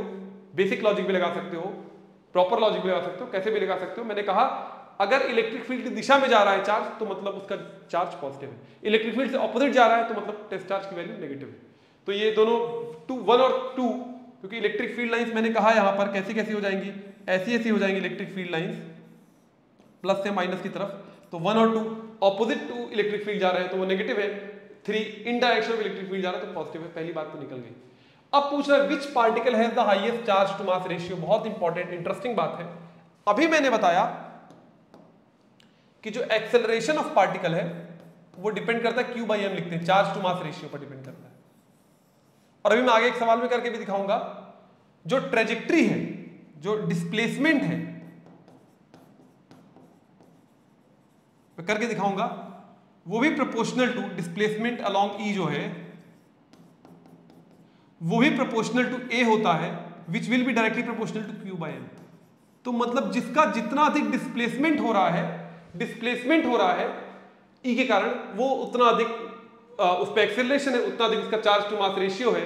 बेसिक लॉजिक भी लगा सकते हो, प्रॉपर लॉजिक भी लगा सकते हो, कैसे भी लगा सकते हो। मैंने कहा अगर इलेक्ट्रिक फील्ड की दिशा में जा रहा है चार्ज, तो मतलब उसका चार्ज पॉजिटिव है। इलेक्ट्रिक फील्ड से ऑपोजिट जा रहा है, तो मतलब टेस्ट चार्ज की वैल्यू नेगेटिव है। तो ये दोनों 1 और 2, क्योंकि इलेक्ट्रिक फील्ड लाइंस मैंने कहा यहां पर कैसी कैसी हो जाएंगी? ऐसी ऐसी हो जाएंगी इलेक्ट्रिक फील्ड लाइंस, प्लस से माइनस की तरफ। तो 1 और 2 ऑपोजिट टू इलेक्ट्रिक फील्ड जा रहे हैं, तो वो नेगेटिव है। 3 इन डायरेक्शन ऑफ इलेक्ट्रिक फील्ड जा रहा है, तो पॉजिटिव है। पहली बात तो निकल गई। अब पूछ रहा है which particle has the highest charge to mass ratio. बहुत इंपॉर्टेंट इंटरेस्टिंग बात है। अभी मैंने बताया कि जो एक्सेलरेशन ऑफ पार्टिकल है वो डिपेंड करता है Q/m लिखते हैं, चार्ज टू मास रेशियो पर डिपेंड करता है। और अभी मैं आगे एक सवाल में करके भी दिखाऊंगा, जो ट्रेजेक्ट्री है, जो डिस्प्लेसमेंट है, मैं करके दिखाऊंगा, वो भी proportional to displacement along E जो है, वो भी प्रोपोर्शनल टू A होता है, which will be directly proportional to Q/m। तो मतलब जिसका जितना अधिक डिस्प्लेसमेंट हो रहा है E के कारण, वो उतना अधिक उस पर एक्सेलरेशन है, उतना अधिक उसका चार्ज टू मास रेशियो है।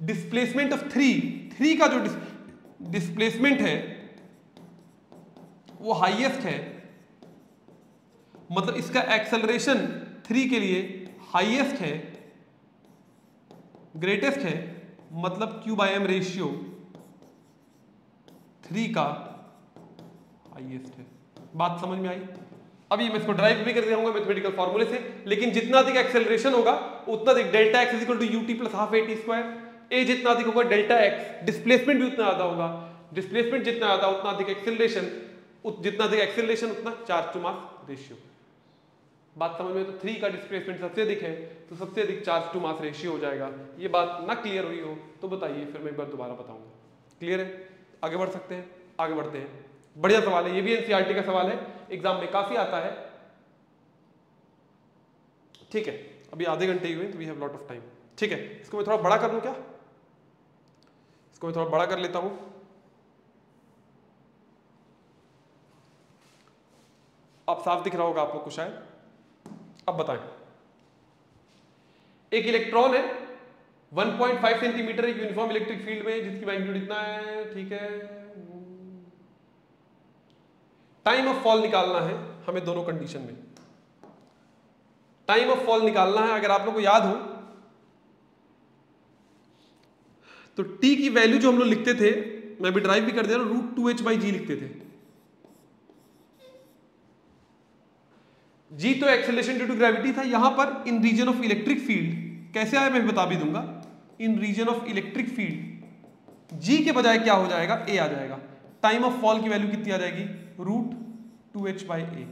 डिस्प्लेसमेंट ऑफ 3 का जो डिस्प्लेसमेंट है वो हाईएस्ट है, मतलब इसका एक्सेलरेशन 3 के लिए हाईएस्ट है, ग्रेटेस्ट है, मतलब Q/m रेशियो 3 का हाईएस्ट है। बात समझ में आई? अभी मैं इसको ड्राइव भी कर दिखाऊंगा मैथमेटिकल फॉर्मूले से, लेकिन जितना अधिक एक्सेलरेशन होगा उतना अधिक delta x equal to ut plus half a t square. A जितना अधिक होगा डेल्टा एक्स, डिस्प्लेसमेंट भी उतना ज्यादा होगा, डिस्प्लेसमेंट जितना ज्यादा उतना अधिक एक्सेलरेशन, जितना अधिक एक्सेलरेशन उतना चार्ज टू मास रेशियो। बात समझ में? तो 3 का डिस्प्लेसमेंट सबसे अधिक है, तो सबसे अधिक चार्ज टू मास रेशियो हो जाएगा। ये बात ना क्लियर हुई हो तो बताइए, फिर मैं एक बार दोबारा बताऊंगा। क्लियर है? आगे बढ़ सकते हैं? आगे बढ़ते हैं। बढ़िया सवाल है, ये भी एनसीईआरटी का सवाल है, एग्जाम में काफी आता है। ठीक है, अभी आधे घंटे ही हुए, तो we have lot of time. ठीक है, इसको मैं थोड़ा बड़ा कर लूं क्या? इसको मैं थोड़ा बड़ा कर लेता हूं। अब साफ दिख रहा होगा आप लोग को शायद। अब बताएं, एक इलेक्ट्रॉन है 1.5 सेंटीमीटर एक यूनिफॉर्म इलेक्ट्रिक फील्ड में जिसकी मैग्नीट्यूड इतना है, ठीक है। टाइम ऑफ फॉल निकालना है हमें दोनों कंडीशन में। टाइम ऑफ फॉल निकालना है, अगर आप लोगों को याद हो तो टी की वैल्यू जो हम लोग लिखते थे, मैं भी ड्राइव भी कर दे रहा हूं, √2h/g लिखते थे। जी तो एक्सेलरेशन ड्यू टू ग्रेविटी था, यहां पर इन रीजन ऑफ इलेक्ट्रिक फील्ड कैसे आया मैं बता भी दूंगा। इन रीजन ऑफ इलेक्ट्रिक फील्ड जी के बजाय क्या हो जाएगा, ए आ जाएगा। टाइम ऑफ फॉल की वैल्यू कितनी आ जाएगी, √2h/a।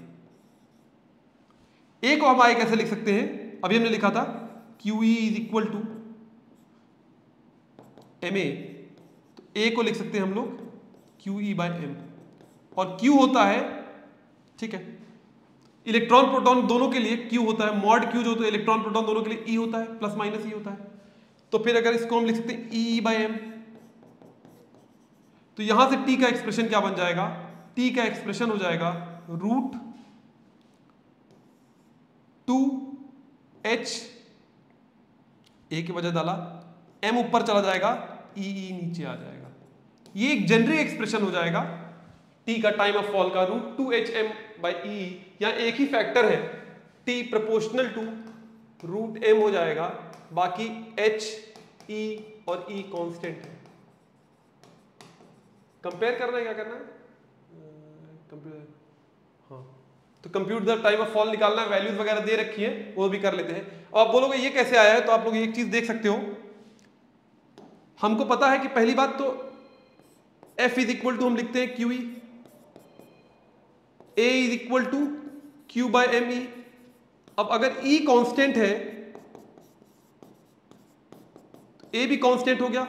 ए को हम आए कैसे लिख सकते हैं, अभी हमने लिखा था QE = ma, तो ए को लिख सकते हैं हम लोग QE/m, और Q होता है, ठीक है, इलेक्ट्रॉन प्रोटॉन दोनों के लिए Q होता है, मॉड Q जो होता है इलेक्ट्रॉन प्रोटॉन दोनों के लिए E होता है, प्लस माइनस E होता है। तो फिर अगर इसको हम लिख सकते हैं E/m, तो यहां से T का एक्सप्रेशन क्या बन जाएगा, T का एक्सप्रेशन हो जाएगा √2h, ए की वजह डाला, m ऊपर चला जाएगा, E नीचे आ जाएगा। ये एक जेनरिक एक्सप्रेशन हो जाएगा T का टाइम ऑफ फॉल का √2hM/e, या एक ही फैक्टर है T प्रोपोर्शनल टू √m हो जाएगा, बाकी h, e और e कांस्टेंट है। कंपेयर करना है, क्या करना है, कंपेयर, हाँ, तो compute the time of fall निकालना है, वैल्यूज वगैरह दे रखी है वो भी कर लेते हैं। और आप बोलोगे ये कैसे आया है, तो आप लोग एक चीज देख सकते हो, हमको पता है कि पहली बात तो F = हम लिखते हैं QE, A = Q/me। अब अगर E कांस्टेंट है, A भी कांस्टेंट हो गया,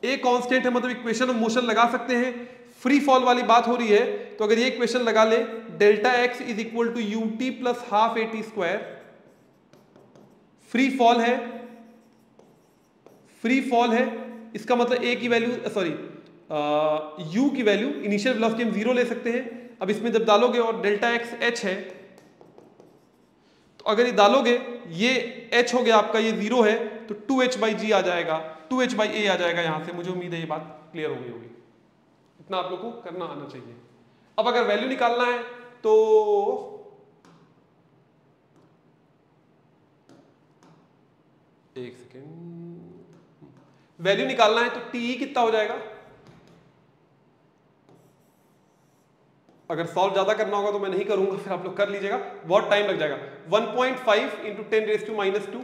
A कांस्टेंट है मतलब इक्वेशन ऑफ मोशन लगा सकते हैं। फ्री फॉल वाली बात हो रही है, तो अगर ये इक्वेशन लगा ले, ΔX = ut + ½ at², free fall है, फ्री फॉल है, इसका मतलब A की वैल्यू, सॉरी U की वैल्यू, इनिशियल वेलोसिटी हम 0 ले सकते हैं। अब इसमें जब डालोगे और ΔX h है, तो अगर ये डालोगे, ये h हो गया आपका, ये 0 है, तो 2h/g आ जाएगा, 2h/a आ जाएगा। यहां से मुझे उम्मीद है ये बात क्लियर हो गई होगी, इतना आप लोग को करना आना चाहिए। अब अगर वैल्यू निकालना है तो एक सेकेंड, वैल्यू निकालना है तो TE कितना हो जाएगा, अगर सॉल्व ज्यादा करना होगा तो मैं नहीं करूंगा, फिर आप लोग कर लीजिएगा, बहुत टाइम लग जाएगा। 1.5 × 10⁻²।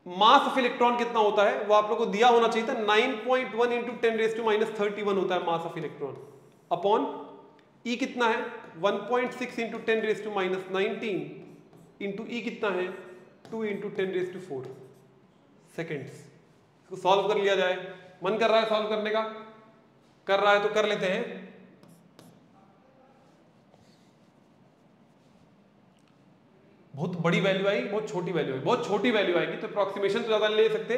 मास ऑफ इलेक्ट्रॉन कितना होता है वो आप लोग को दिया होना चाहिए था, 9.1 × 10⁻³ होता है mass of electron, upon E कितना है 1.6 × 10⁻19 इंटू E कितना है 2 × 10⁴ सेकेंड्स। इसको सॉल्व कर लिया जाए, मन कर रहा है सॉल्व करने का, कर रहा है तो कर लेते हैं। बहुत बड़ी वैल्यू आई, बहुत छोटी वैल्यू आई, बहुत छोटी वैल्यू आएगी तो अप्रोक्सीमेशन तो ज्यादा ले सकते।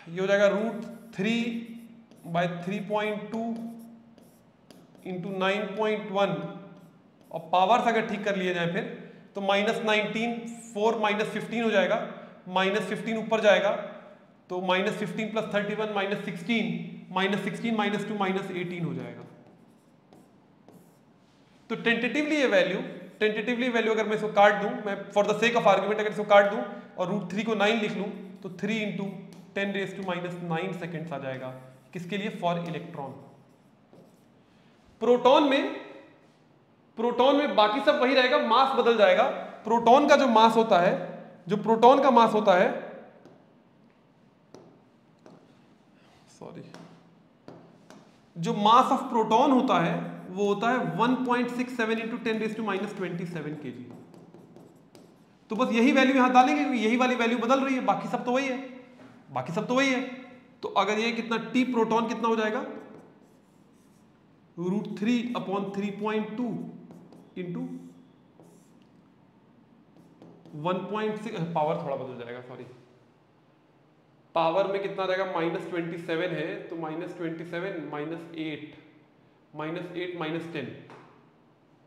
ये हो जाएगा √3/3.2 × 9.1, और पावर्स अगर ठीक कर लिए जाए फिर तो -19, 4 -15 हो जाएगा, -15 ऊपर जाएगा तो -15 + 31 -16, -16 -2 -18 हो जाएगा। तो टेंटेटिवली ये वैल्यू, टेंटेटिवली वैल्यू अगर मैं इसको काट दूं, मैं for the sake of argument अगर इसको काट दूं और √3 को 9 लिख लूं तो 3 × 10⁻⁹ सेकेंड्स आ जाएगा। किसके लिए, फॉर इलेक्ट्रॉन। प्रोटॉन में बाकी सब वही रहेगा, मास बदल जाएगा। प्रोटॉन का जो मास होता है, जो प्रोटॉन का मास होता है, सॉरी, जो मास ऑफ प्रोटॉन होता है वो होता है 1.67 × 10⁻27 kg। तो बस यही वैल्यू यहां डालेंगे क्योंकि यही वाली वैल्यू बदल रही है, बाकी सब तो वही है, बाकी सब तो वही है। तो अगर ये कितना T प्रोटॉन कितना हो जाएगा, √3/3.2 इंटू 1.6, पावर थोड़ा बदल जाएगा, सॉरी, पावर में कितना आ जाएगा, -27 है तो -27 -8 -8 -10,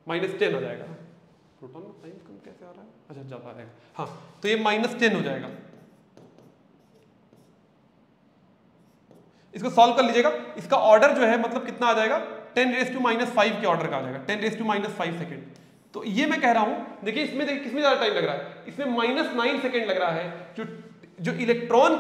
-10 आ जाएगा। प्रोटॉन में टाइम कम कैसे आ रहा है? अच्छा ज्यादा आएगा, हाँ तो ये -10 हो जाएगा। इसको सॉल्व कर लीजिएगा, इसका ऑर्डर जो है मतलब कितना आ जाएगा, 10⁻⁵ के ऑर्डर का आ जाएगा, 10⁻⁵ सेकेंड। तो ये मैं कह रहा हूं, देखिए इसमें देखिए किसमें ज्यादा टाइम लग रहा है, इसमें -9 सेकेंड लग रहा है। जो इलेक्ट्रॉन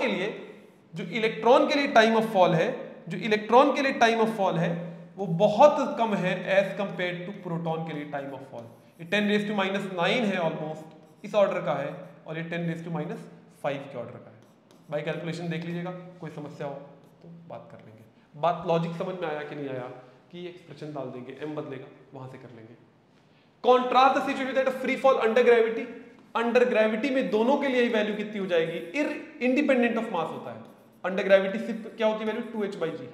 के लिए टाइम ऑफ फॉल है, जो इलेक्ट्रॉन के लिए टाइम ऑफ फॉल है वो बहुत कम है एज कंपेयर टू प्रोटॉन के लिए टाइम ऑफ फॉल। ये 10⁻⁹ है ऑलमोस्ट, इस ऑर्डर का है, और ये 10⁻⁵ के ऑर्डर का है। बाई कैलकुलेशन देख लीजिएगा, कोई समस्या हो तो बात कर लेंगे। बात लॉजिक समझ में आया कि नहीं आया, कि एक्सप्रेशन डाल देंगे, m बदलेगा, वहां से कर लेंगे। Contrast the situation that free fall under gravity. Under gravity में दोनों के लिए वैल्यू कितनी हो जाएगी, इंडिपेंडेंट ऑफ मास होता है। अंडर ग्रेविटी सिर्फ क्या होती है वैल्यू, 2h/g।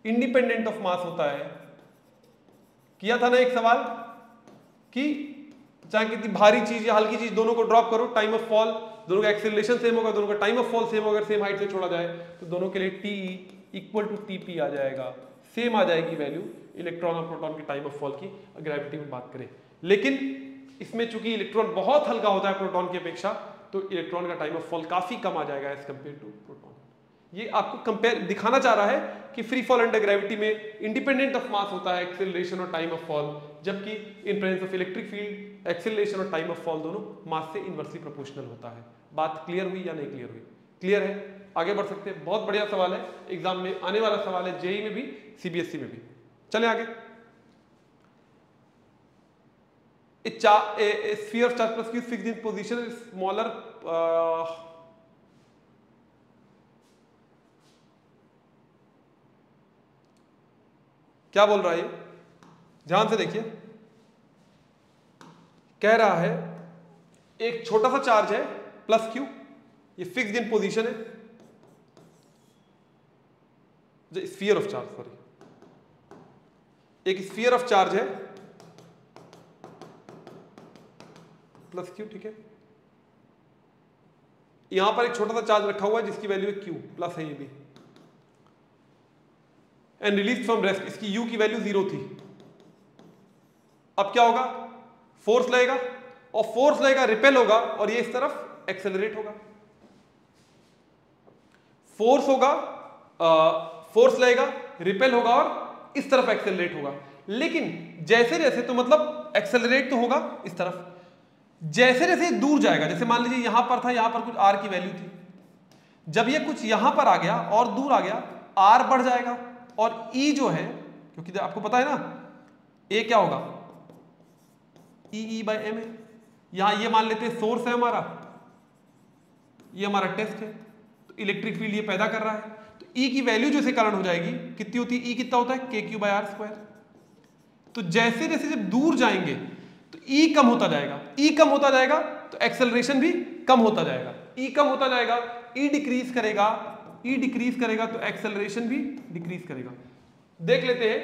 इंडिपेंडेंट ऑफ मास होता है। किया था ना एक सवाल कि चाहे कितनी भारी चीज या हल्की चीज दोनों को ड्रॉप करो, टाइम ऑफ फॉल, दोनों का एक्सेलरेशन सेम होगा, दोनों का टाइम ऑफ फॉल सेम होगा। अगर सेम हाइट से छोड़ा जाए तो दोनों के लिए TE = TP आ जाएगा, सेम आ जाएगी वैल्यू इलेक्ट्रॉन और प्रोटॉन की टाइम ऑफ फॉल की ग्रेविटी में बात करें। लेकिन इसमें चूंकि इलेक्ट्रॉन बहुत हल्का होता है प्रोटॉन की अपेक्षा, तो इलेक्ट्रॉन का टाइम ऑफ फॉल काफी कम आ जाएगा एज कंपेयर टू प्रोटॉन। ये आपको कंपेयर दिखाना चाह रहा है कि फ्री फॉल अंडर ग्रेविटी में इंडिपेंडेंट ऑफ मास होता है एक्सेलरेशन और टाइम ऑफ फॉल, जबकि in presence of electric field acceleration और टाइम ऑफ फॉल दोनों मास से इनवर्सली प्रोपोर्शनल होता है। बात क्लियर हुई या नहीं क्लियर हुई? क्लियर है, आगे बढ़ सकते हैं। बहुत बढ़िया सवाल है, एग्जाम में आने वाला सवाल है, जेईई में भी, CBSE में भी। चले आगे। A sphere of charge plus q fixed in position is smaller क्या बोल रहा है ये, ध्यान से देखिए। कह रहा है एक छोटा सा चार्ज है प्लस q, ये फिक्स्ड इन पोजीशन है, स्फीयर ऑफ चार्ज, सॉरी, एक स्फीयर ऑफ चार्ज है प्लस q, ठीक है। यहां पर एक छोटा सा चार्ज रखा हुआ है जिसकी वैल्यू है q, प्लस है ये भी, एंड रिलीज फ्रॉम रेस्ट, इसकी u की वैल्यू 0 थी। अब क्या होगा, फोर्स लगेगा, और फोर्स लगेगा रिपेल होगा, और ये इस तरफ एक्सेलरेट होगा। फोर्स होगा, फोर्स लगेगा, रिपेल होगा, और इस तरफ एक्सेलरेट होगा। लेकिन जैसे जैसे, तो मतलब एक्सेलरेट तो होगा इस तरफ, जैसे जैसे दूर जाएगा, जैसे मान लीजिए यहां पर था, यहां पर कुछ r की वैल्यू थी, जब ये कुछ यहां पर आ गया और दूर आ गया, r बढ़ जाएगा, और E जो है, क्योंकि आपको पता है ना A क्या होगा, E/m है। यहां ये मान लेते हैं सोर्स है हमारा, ये हमारा टेस्ट है, तो इलेक्ट्रिक फील्ड ये पैदा कर रहा है, तो E की वैल्यू जो इसे कारण हो जाएगी, कितनी होती है, E कितना होता है, kq/r²। तो जैसे जैसे जब दूर जाएंगे तो E कम होता जाएगा, E कम होता जाएगा तो एक्सेलरेशन भी कम होता जाएगा, E कम होता जाएगा, E डिक्रीज करेगा, E डिक्रीज करेगा तो एक्सेलरेशन भी डिक्रीज करेगा। देख लेते हैं,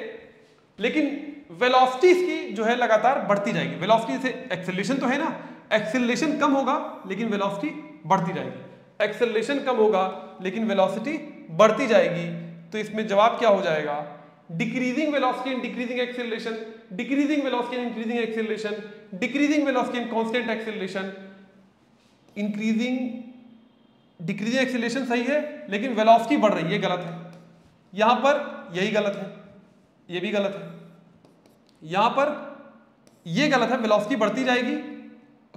लेकिन वेलोसिटी इसकी जो है लगातार बढ़ती जाएगी। वेलोसिटी से एक्सेलरेशन तो है ना, एक्सेलरेशन कम होगा लेकिन वेलोसिटी बढ़ती जाएगी, एक्सेलरेशन कम होगा लेकिन वेलोसिटी बढ़ती जाएगी। तो इसमें जवाब क्या हो जाएगा, decreasing velocity and decreasing acceleration, decreasing velocity and increasing acceleration, decreasing velocity and constant acceleration, increasing decreasing acceleration सही है लेकिन वेलोसिटी बढ़ रही है, गलत है। यहां पर यही गलत है, ये भी गलत है, यहां पर ये गलत है, वेलोसिटी बढ़ती जाएगी,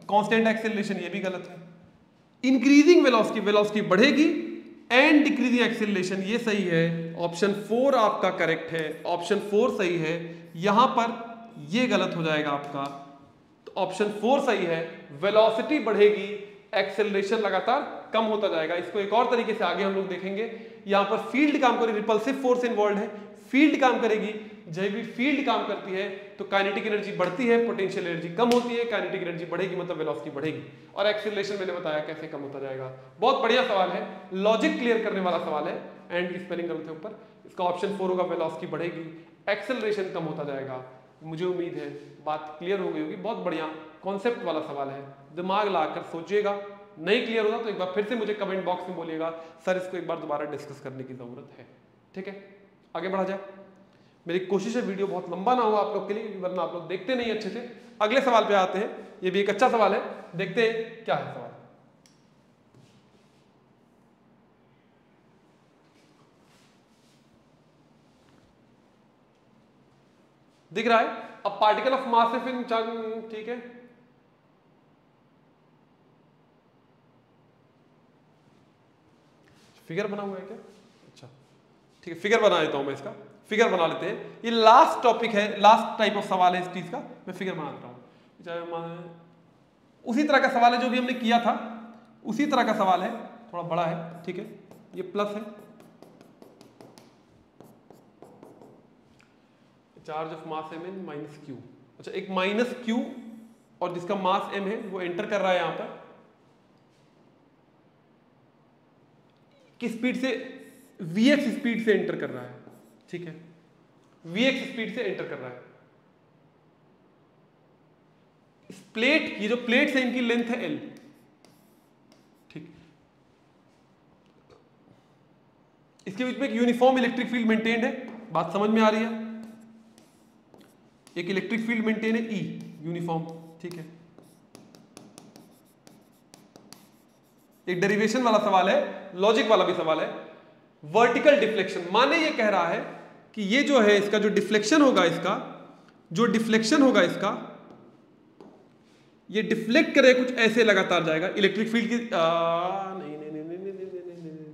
कांस्टेंट एक्सेलरेशन ये भी गलत है। इंक्रीजिंग वेलोसिटी, वेलोसिटी बढ़ेगी, एंड डिक्रीजिंग एक्सेलरेशन ये सही है। ऑप्शन 4 आपका करेक्ट है, ऑप्शन 4 सही है। यहां पर ये गलत हो जाएगा आपका, तो ऑप्शन 4 सही है। वेलोसिटी बढ़ेगी, एक्सेलरेशन लगातार कम होता जाएगा। इसको एक और तरीके से आगे हम लोग देखेंगे। यहां पर फील्ड काम करेगी, रिपल्सिव फोर्स इन्वॉल्व है, फील्ड काम करेगी। जब भी फील्ड काम करती है तो काइनेटिक एनर्जी बढ़ती है, पोटेंशियल एनर्जी कम होती है, काइनेटिक एनर्जी बढ़ेगी मतलब वेलोसिटी बढ़ेगी, और एक्सेलरेशन मैंने बताया कैसे कम होता जाएगा। बहुत बढ़िया सवाल है, लॉजिक क्लियर करने वाला सवाल है, एंड की स्पेलिंग गलत है ऊपर, इसका ऑप्शन 4 होगा, वेलोसिटी बढ़ेगी, एक्सेलरेशन कम होता जाएगा। मुझे उम्मीद है बात क्लियर हो गई होगी। बहुत बढ़िया कॉन्सेप्ट वाला सवाल है, दिमाग लाकर सोचिएगा। नहीं क्लियर होगा तो एक बार फिर से मुझे कमेंट बॉक्स में बोलिएगा, सर इसको एक बार दोबारा डिस्कस करने की जरूरत है। ठीक है, आगे बढ़ा जाए। मेरी कोशिश है वीडियो बहुत लंबा ना हो आप लोग के लिए, वरना आप लोग देखते नहीं अच्छे से। अगले सवाल पे आते हैं, ये भी एक अच्छा सवाल है, देखते हैं क्या है सवाल। दिख रहा है? अब पार्टिकल ऑफ मास है फिर, ठीक है, फिगर बना हुआ है क्या? अच्छा ठीक है, फिगर बना देता हूं मैं इसका, फिगर बना लेते हैं। ये लास्ट टॉपिक है, लास्ट टाइप ऑफ सवाल है इस चीज का, मैं फिगर बना देता हूं। उसी तरह का सवाल है जो भी हमने किया था, उसी तरह का सवाल है, थोड़ा बड़ा है, ठीक है, ये प्लस है, charge of mass m in minus Q. अच्छा, एक माइनस क्यू और जिसका मास m है वो एंटर कर रहा है यहां पर, किस स्पीड से? vx स्पीड से एंटर कर रहा है, ठीक है, vx स्पीड से एंटर कर रहा है। इस प्लेट, ये जो प्लेट है इनकी लेंथ है l, ठीक, इसके बीच में एक यूनिफॉर्म इलेक्ट्रिक फील्ड मेंटेन्ड है, बात समझ में आ रही है? एक इलेक्ट्रिक फील्ड मेंटेन है E यूनिफॉर्म, ठीक है। एक डेरिवेशन वाला सवाल है, लॉजिक वाला भी सवाल है। वर्टिकल डिफ्लेक्शन, माने ये कह रहा है कि ये जो है इसका जो डिफ्लेक्शन होगा, इसका जो डिफ्लेक्शन होगा इसका, ये डिफ्लेक्ट करे कुछ ऐसे लगातार जाएगा इलेक्ट्रिक फील्ड की। नहीं नहीं नहीं नहीं नहीं नहीं नहीं नहीं,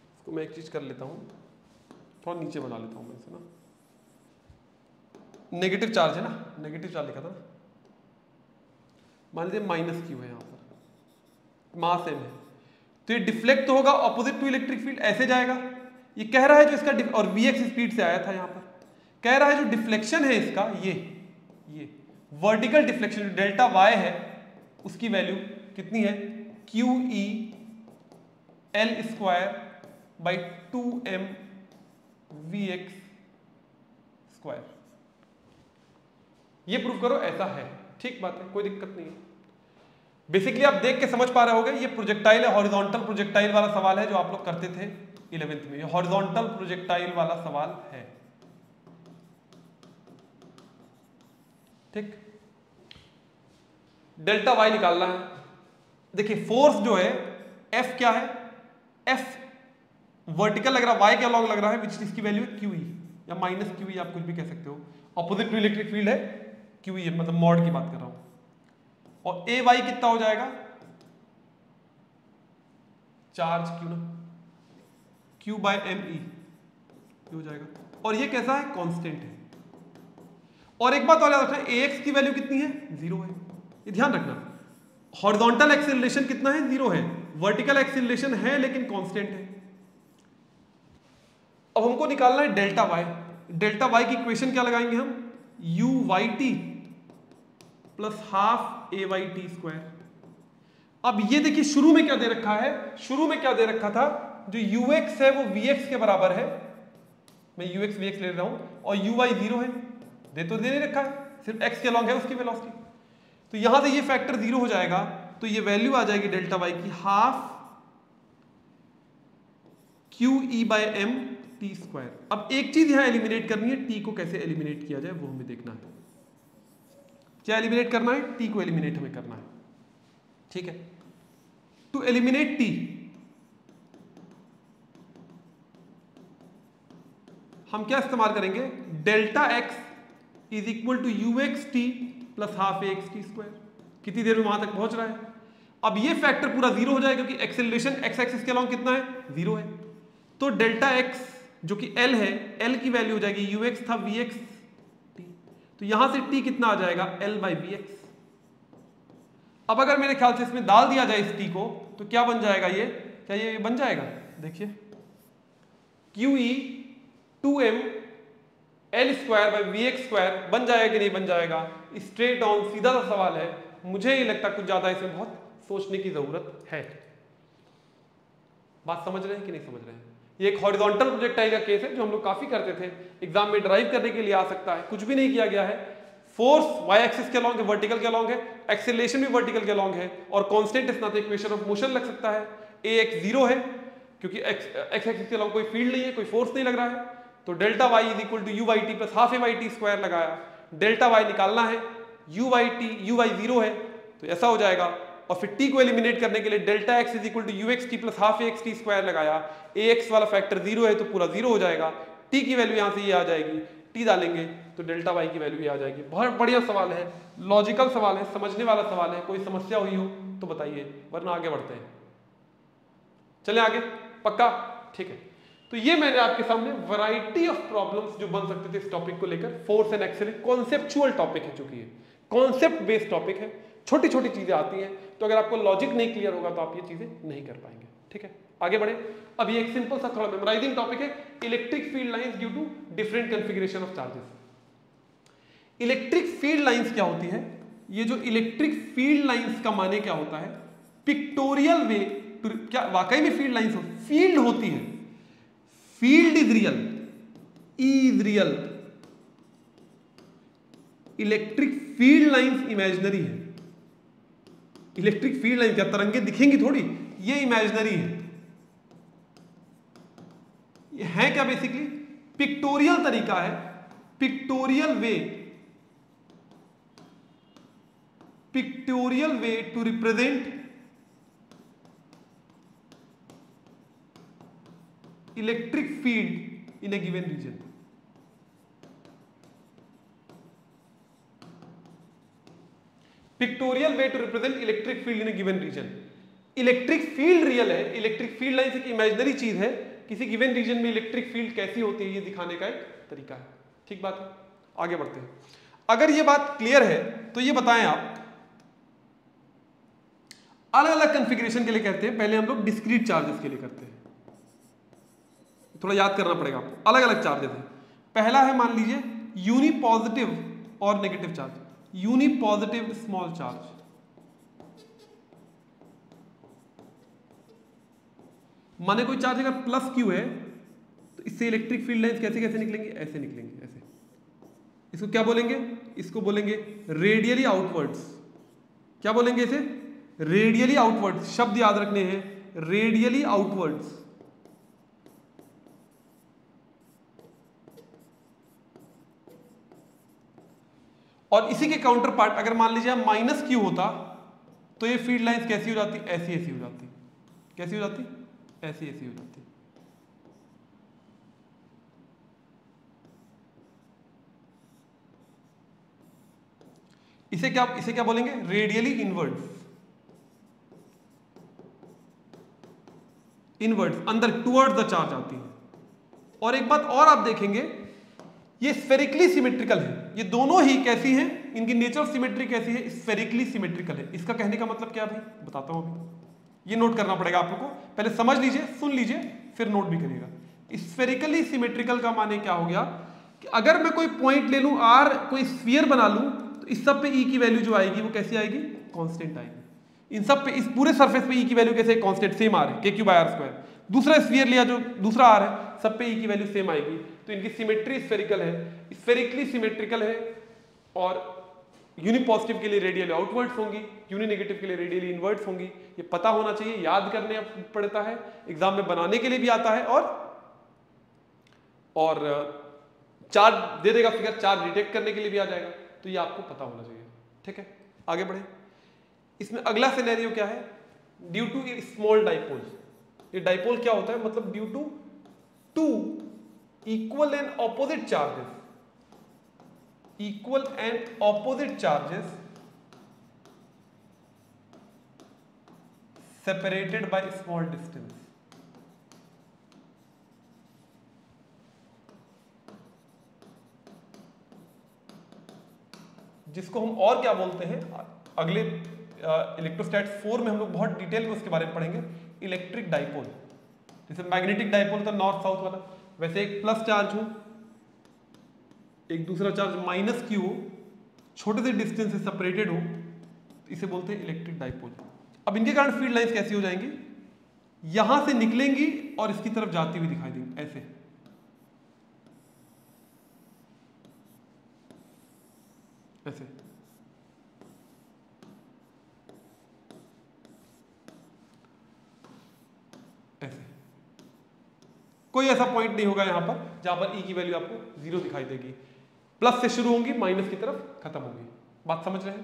इसको मैं एक चीज कर लेता हूं, थोड़ा नीचे बना लेता हूं मैं इसे ना। नेगेटिव चार्ज है ना, नेगेटिव चार्ज लिखा था ना, मान लीजिए माइनस क्यू है यहां पर, मास m है, तो ये डिफ्लेक्ट तो होगा ऑपोजिट टू इलेक्ट्रिक फील्ड, ऐसे जाएगा। ये कह रहा है जो इसका और vx स्पीड से आया था यहां पर, कह रहा है जो डिफ्लेक्शन है इसका, ये वर्टिकल डिफ्लेक्शन जो डेल्टा y है उसकी वैल्यू कितनी है? QE L square by 2m vx square. ये प्रूव करो, ऐसा है, ठीक बात है, कोई दिक्कत नहीं है। बेसिकली आप देख के समझ पा रहे होगे, ये प्रोजेक्टाइल है, हॉरिजॉन्टल प्रोजेक्टाइल वाला सवाल है जो आप लोग करते थे 11th में, ये हॉरिजॉन्टल प्रोजेक्टाइल वाला सवाल है, ठीक। डेल्टा वाई निकालना है। देखिए फोर्स जो है F क्या है? F वर्टिकल लग रहा है, y के अलॉन्ग लग रहा है, विच इसकी वैल्यू है QE या माइनस QE, आप कुछ भी कह सकते हो। ऑपोजिट टू इलेक्ट्रिक फील्ड है QE है, मतलब मॉड की बात कर रहा हूं। और AY कितना हो जाएगा? चार्ज Q ना, Q बाय ME हो जाएगा। और ये कैसा है? कांस्टेंट है। और एक बात और याद रखना, AX की वैल्यू कितनी है? 0 है, ये ध्यान रखना। हॉरिजॉन्टल एक्सेलरेशन कितना है? 0 है। वर्टिकल एक्सेलरेशन है लेकिन कांस्टेंट है। अब हमको निकालना है डेल्टा वाई। डेल्टा वाई की इक्वेशन क्या लगाएंगे हम? U Y T plus half A Y T square. अब ये देखिए शुरू में क्या दे रखा है, शुरू में क्या दे रखा था, जो ux है वो vx के बराबर है, मैं ux vx ले रहा हूं, और uy 0 है, दे नहीं रखा है, सिर्फ x के लॉन्ग है उसकी वेलोसिटी। तो यहां से ये फैक्टर 0 हो जाएगा, तो ये वैल्यू आ जाएगी डेल्टा वाई की half Q E by M T square. अब एक चीज यहां एलिमिनेट करनी है, टी को कैसे एलिमिनेट किया जाए वो हमें देखना है। क्या एलिमिनेट करना है? टी को एलिमिनेट हमें करना है, ठीक है। टू एलिमिनेट टी हम क्या इस्तेमाल करेंगे? Delta X is equal to U X T plus half A X T square. कितनी देर में वहां तक पहुंच रहा है? अब ये फैक्टर पूरा 0 हो जाएगा क्योंकि एक्सेलरेशन एक्स एक्सिस के अलॉन्ग कितना है? 0 है। तो डेल्टा एक्स जो कि L है, L की वैल्यू हो जाएगी, ux था vx t, तो यहां से t कितना आ जाएगा? L by vx। अब अगर मेरे ख्याल से इसमें डाल दिया जाए इस t को, तो क्या बन जाएगा ये? क्या ये बन जाएगा? देखिए QE 2m L square by vx square बन जाएगा कि नहीं बन जाएगा? स्ट्रेट ऑन सीधा सा सवाल है, मुझे ही लगता कुछ ज्यादा इसमें बहुत सोचने की जरूरत है। बात समझ रहे हैं कि नहीं समझ रहे हैं? ये एक हॉरिजॉन्टल प्रोजेक्टाइल का केस है जो हम लोग काफी करते थे, एग्जाम में ड्राइव करने के लिए आ सकता है। कुछ भी नहीं किया गया है, फोर्स वाई एक्सिस के अलॉन्ग है, वर्टिकल के अलॉन्ग है, एक्सेलरेशन भी वर्टिकल के अलॉन्ग है, और कांस्टेंट इतना तो इक्वेशन ऑफ मोशन लग सकता है। ax 0 है क्योंकि एक्स एक्सिस के अलॉन्ग कोई फील्ड नहीं है, कोई फोर्स नहीं लग रहा है, तो delta Y is equal to U Y T plus half A Y T square लगाया, डेल्टा वाई निकालना है, यू वाई 0 है तो ऐसा हो जाएगा, और फिर टी को एलिमिनेट करने के लिए delta X is equal to U X T plus half A X T square लगाया, ए एक्स वाला फैक्टर 0 है तो पूरा 0 हो जाएगा, टी की वैल्यू यहाँ से ये आ जाएगी, टी डालेंगे तो डेल्टा वाई की वैल्यू ये आ जाएगी। बहुत बढ़िया सवाल है, लॉजिकल सवाल है, समझने वाला सवाल है, कोई समस्या हुई हो तो बताइए वरना आगे बढ़ते हैं। चले आगे, पक्का? ठीक है, तो ये मैंने आपके सामने वैरायटी ऑफ प्रॉब्लम्स जो बन सकते थे इस टॉपिक को लेकर, force and acceleration conceptual topic है, चूंकि ये कॉन्सेप्ट बेस्ड टॉपिक है, छोटी छोटी चीजें आती हैं, तो अगर आपको लॉजिक नहीं क्लियर होगा तो आप ये चीजें नहीं कर पाएंगे। ठीक है, आगे बढ़े। अब ये एक सिंपल सा थोड़ा मेमोराइजिंग टॉपिक है, electric field lines due to different configuration of charges. Electric field lines क्या होती है? ये जो इलेक्ट्रिक फील्ड लाइंस का माने क्या होता है? पिक्टोरियल वे टू, क्या वाकई में फील्ड लाइंस हो? फील्ड होती है, field is real, E is real, electric field lines imaginary है। इलेक्ट्रिक फील्ड लाइंस क्या तरंगे दिखेंगी थोड़ी, ये इमेजिनरी है। ये है क्या? बेसिकली पिक्टोरियल तरीका है, pictorial way to represent electric field in a given region. Pictorial way to represent electric field in a given region. Electric field real है, इलेक्ट्रिक फील्ड लाइंस एक इमेजिनरी चीज है, किसी गिवन रीजन में electric field कैसी होती है ये दिखाने का एक तरीका है। ठीक बात है, आगे बढ़ते हैं। अगर ये बात क्लियर है तो ये बताएं आप, अलग अलग कॉन्फ़िगरेशन के लिए कहते हैं, पहले हम लोग डिस्क्रीट चार्जेस के लिए करते हैं, थोड़ा याद करना पड़ेगा आपको। अलग अलग चार्जेस है, पहला है मान लीजिए यूनि पॉजिटिव और negative charge, uni positive small charge, माने कोई चार्ज अगर प्लस क्यू है तो इससे इलेक्ट्रिक फील्ड लाइंस कैसे कैसे निकलेंगे? ऐसे निकलेंगे, ऐसे। इसको क्या बोलेंगे? इसको बोलेंगे रेडियली आउटवर्ड्स। क्या बोलेंगे इसे? Radially outwards. शब्द याद रखने हैं, रेडियली आउटवर्ड्स। और इसी के काउंटर पार्ट अगर मान लीजिए माइनस क्यू होता तो ये फील्ड लाइंस कैसी हो जाती? ऐसी ऐसी हो जाती। कैसी हो जाती? ऐसी ऐसी हो जाती। इसे क्या बोलेंगे? Radially inwards. इनवर्ड्स, अंदर टुवर्ड्स द चार्ज आती है। और एक बात और आप देखेंगे, ये स्फेरिकली सिमेट्रिकल है, ये दोनों ही कैसी हैं? इनकी नेचर ऑफ सिमेट्री कैसी है? स्फेरिकली सिमेट्रिकल है। इसका कहने का मतलब क्या है भाई? बताता हूं अभी, ये नोट करना पड़ेगा आप लोगों को, पहले समझ लीजिए, सुन लीजिए, फिर नोट भी करिएगा। स्फेरिकली सिमेट्रिकल का माने क्या हो गया कि अगर मैं कोई पॉइंट ले लूं आर, कोई स्फीयर बना लूं, तो इस सब पे ई की वैल्यू जो आएगी वो कैसी आएगी? कांस्टेंट आएगी। इन सब पे, इस पूरे सरफेस पे ई की वैल्यू कैसे? कांस्टेंट, सेम आर है, k3/r²। दूसरा स्फीयर लिया जो दूसरा आर है, सब पे ई की वैल्यू सेम आएगी, तो इनकी सिमेट्री स्फेरिकल है, स्फेरिकली सिमेट्रिकल है। और यूनि पॉजिटिव के लिए रेडियली आउटवर्ड्स होंगी, यूनि नेगेटिव के लिए रेडियली इनवर्ड्स होंगी। ये पता होना चाहिए, याद करने पड़ता है, एग्जाम में बनाने के लिए भी आता है, और चार्ज दे देगा फिगर, चार्ज डिटेक्ट करने के लिए भी आ जाएगा, तो ये आपको पता होना चाहिए। ठीक है, आगे बढ़े। इसमें अगला सिनेरियो क्या है? Due to small dipoles. ये डाइपोल क्या होता है? मतलब due to two equal and opposite charges, equal and opposite charges separated by small distance। जिसको हम और क्या बोलते हैं, अगले इलेक्ट्रोस्टैट्स 4 में हम लोग बहुत डिटेल में उसके बारे में पढ़ेंगे, इलेक्ट्रिक डाइपोल। जैसे मैग्नेटिक डाइपोल था नॉर्थ साउथ वाला, वैसे एक प्लस चार्ज हो, एक दूसरा चार्ज माइनस क्यू हो, छोटे से डिस्टेंस से सेपरेटेड हो, इसे बोलते हैं इलेक्ट्रिक डाइपोल। अब इनके कारण फील्ड लाइंस कैसी हो जाएंगी? यहां से निकलेंगी और इसकी तरफ जाती हुई दिखाई देंगी, ऐसे। ऐसे ऐसे कोई ऐसा पॉइंट नहीं होगा यहाँ पर जहां पर ई की वैल्यू आपको 0 दिखाई देगी। प्लस से शुरू होंगी, माइनस की तरफ खत्म होगी। बात समझ रहे हैं?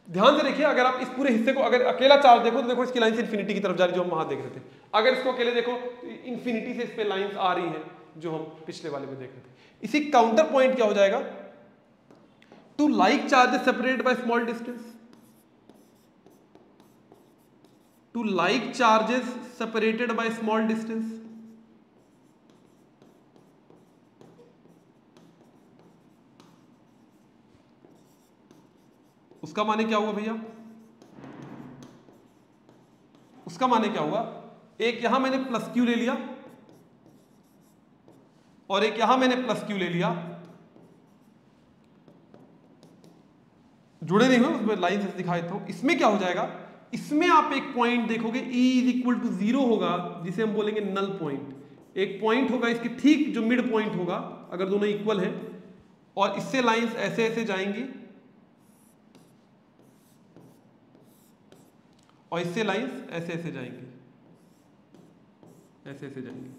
ध्यान से देखिए, अगर आप इस पूरे हिस्से को अगर अकेला चार्ज देखो तो देखो इसकी लाइन इन्फिनिटी की तरफ जा रही है जो हम वहां देख रहे थे। अगर इसको अकेले देखो तो इन्फिनिटी से इस पे लाइंस आ रही हैं जो हम पिछले वाले में देख रहे थे। इसी काउंटर पॉइंट क्या हो जाएगा, two like charges separated by small distance, two like charges separated by small distance. उसका माने क्या हुआ भैया, उसका माने क्या हुआ, एक यहां मैंने प्लस क्यू ले लिया और एक यहां मैंने प्लस क्यू ले लिया, जुड़े नहीं हुए, उसमें लाइन से दिखा देता हूं। इसमें क्या हो जाएगा, इसमें आप एक पॉइंट देखोगे E इज इक्वल टू 0 होगा, जिसे हम बोलेंगे नल पॉइंट। एक पॉइंट होगा इसके ठीक जो मिड पॉइंट होगा अगर दोनों इक्वल हैं, और इससे लाइंस ऐसे ऐसे जाएंगी और इससे लाइंस ऐसे ऐसे जाएंगी, ऐसे ऐसे जाएंगी,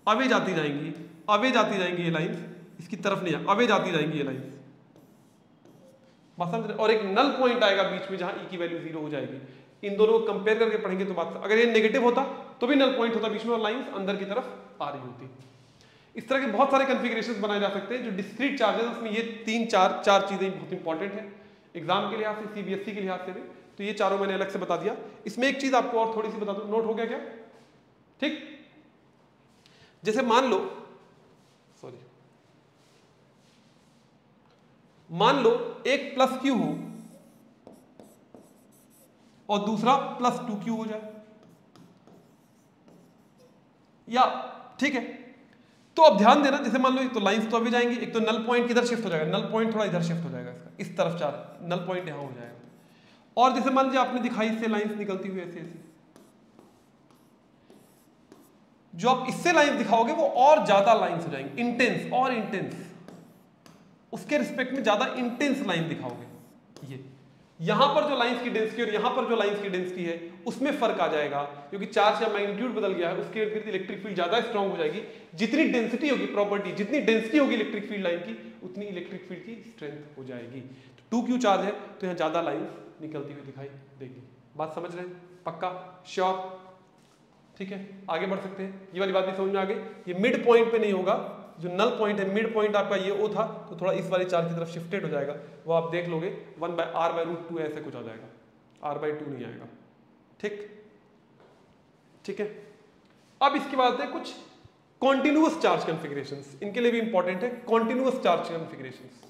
अबे जाती जाएंगी, अबे जाती जाएंगी ये लाइंस, इसकी तरफ नहीं जा, अबे जाती जाएंगी ये लाइंस। बात समझ रहे? और एक नल पॉइंट आएगा बीच में जहां ई की वैल्यू 0 हो जाएगी। इन दोनों को कंपेयर करके पढ़ेंगे तो बात, अगर ये नेगेटिव होता तो भी नल पॉइंट होता बीच में और लाइंस अंदर की तरफ आ रही होती। इस तरह के बहुत सारे कॉन्फ़िगरेशंस बनाए जा सकते हैं जो डिस्क्रीट चार्जेस, उसमें ये चार चीजें बहुत इंपॉर्टेंट है एग्जाम के लिहाज से, सीबीएसई के लिहाज से भी। तो ये चारों मैंने अलग से बता दिया। इसमें एक चीज आपको और थोड़ी सी बता दूं, नोट हो गया क्या? ठीक, जैसे मान लो, सॉरी, मान लो एक प्लस क्यू हो और दूसरा प्लस 2q हो जाए, या ठीक है, तो अब ध्यान देना, जैसे मान लो तो लाइंस तो अभी जाएंगी, एक तो नल पॉइंट किधर शिफ्ट हो जाएगा, नल पॉइंट थोड़ा इधर शिफ्ट हो जाएगा, इसका इस तरफ चार नल पॉइंट यहां हो जाएगा। और जैसे मान लीजिए आपने दिखाई इससे लाइंस निकलती हुई ऐसे ऐसे, जो आप इससे लाइंस दिखाओगे वो और ज्यादा लाइंस हो जाएंगी, इंटेंस और इंटेंस, उसके रिस्पेक्ट में ज्यादा इंटेंस लाइन दिखाओगे। ये यहां पर जो लाइंस की डेंसिटी और यहां पर जो लाइंस की डेंसिटी है उसमें फर्क आ जाएगा, क्योंकि चार्ज का मैग्नीट्यूड बदल गया है, उसके इर्द इलेक्ट्रिक फील्ड ज्यादा स्ट्रांग हो जाएगी। जितनी डेंसिटी होगी, प्रॉपर्टी जितनी डेंसिटी होगी इलेक्ट्रिक फील्ड लाइन की, उतनी इलेक्ट्रिक फील्ड की स्ट्रेंथ हो जाएगी। तो 2q चार्ज है तो यहां ज्यादा लाइंस निकलती हुई दिखाई देगी। बात समझ रहे हैं? पक्का? श्योर? ठीक है, आगे बढ़ सकते हैं। ये वाली बात भी समझ में आ गई। ये मिड पॉइंट पे नहीं होगा, जो नल पॉइंट है, मिड पॉइंट आपका ये O था, तो थोड़ा इस वाली चार्ज की तरफ शिफ्टेड हो जाएगा, वो आप देख लोगे 1/r/√2 ऐसे कुछ आ जाएगा, r/2 नहीं आएगा। ठीक, ठीक है। अब इसके बाद है कुछ कॉन्टिन्यूअस चार्ज कॉन्फ़िगरेशंस, इनके लिए भी इंपॉर्टेंट है कॉन्टिन्यूअस चार्ज कॉन्फ़िगरेशंस।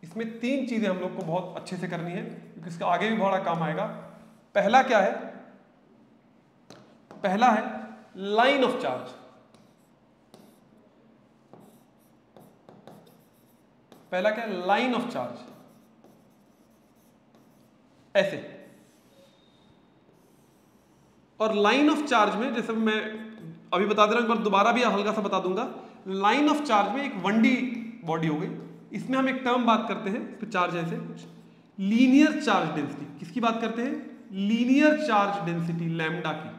इसमें 3 चीजें हम लोग को बहुत अच्छे से करनी है, क्योंकि इसका आगे भी बड़ा काम आएगा। पहला क्या है? पहला है लाइन ऑफ चार्ज। पहला क्या है? Line of charge. ऐसे, और लाइन ऑफ चार्ज में, जैसे मैं अभी बता दे रहा हूं, एक बार दोबारा भी हल्का सा बता दूंगा। लाइन ऑफ चार्ज में एक 1D बॉडी हो गई, इसमें हम एक टर्म बात करते हैं, इस पे चार्ज ऐसे कुछ लीनियर चार्ज डेंसिटी। किसकी बात करते हैं? लीनियर चार्ज डेंसिटी, लैम्डा की।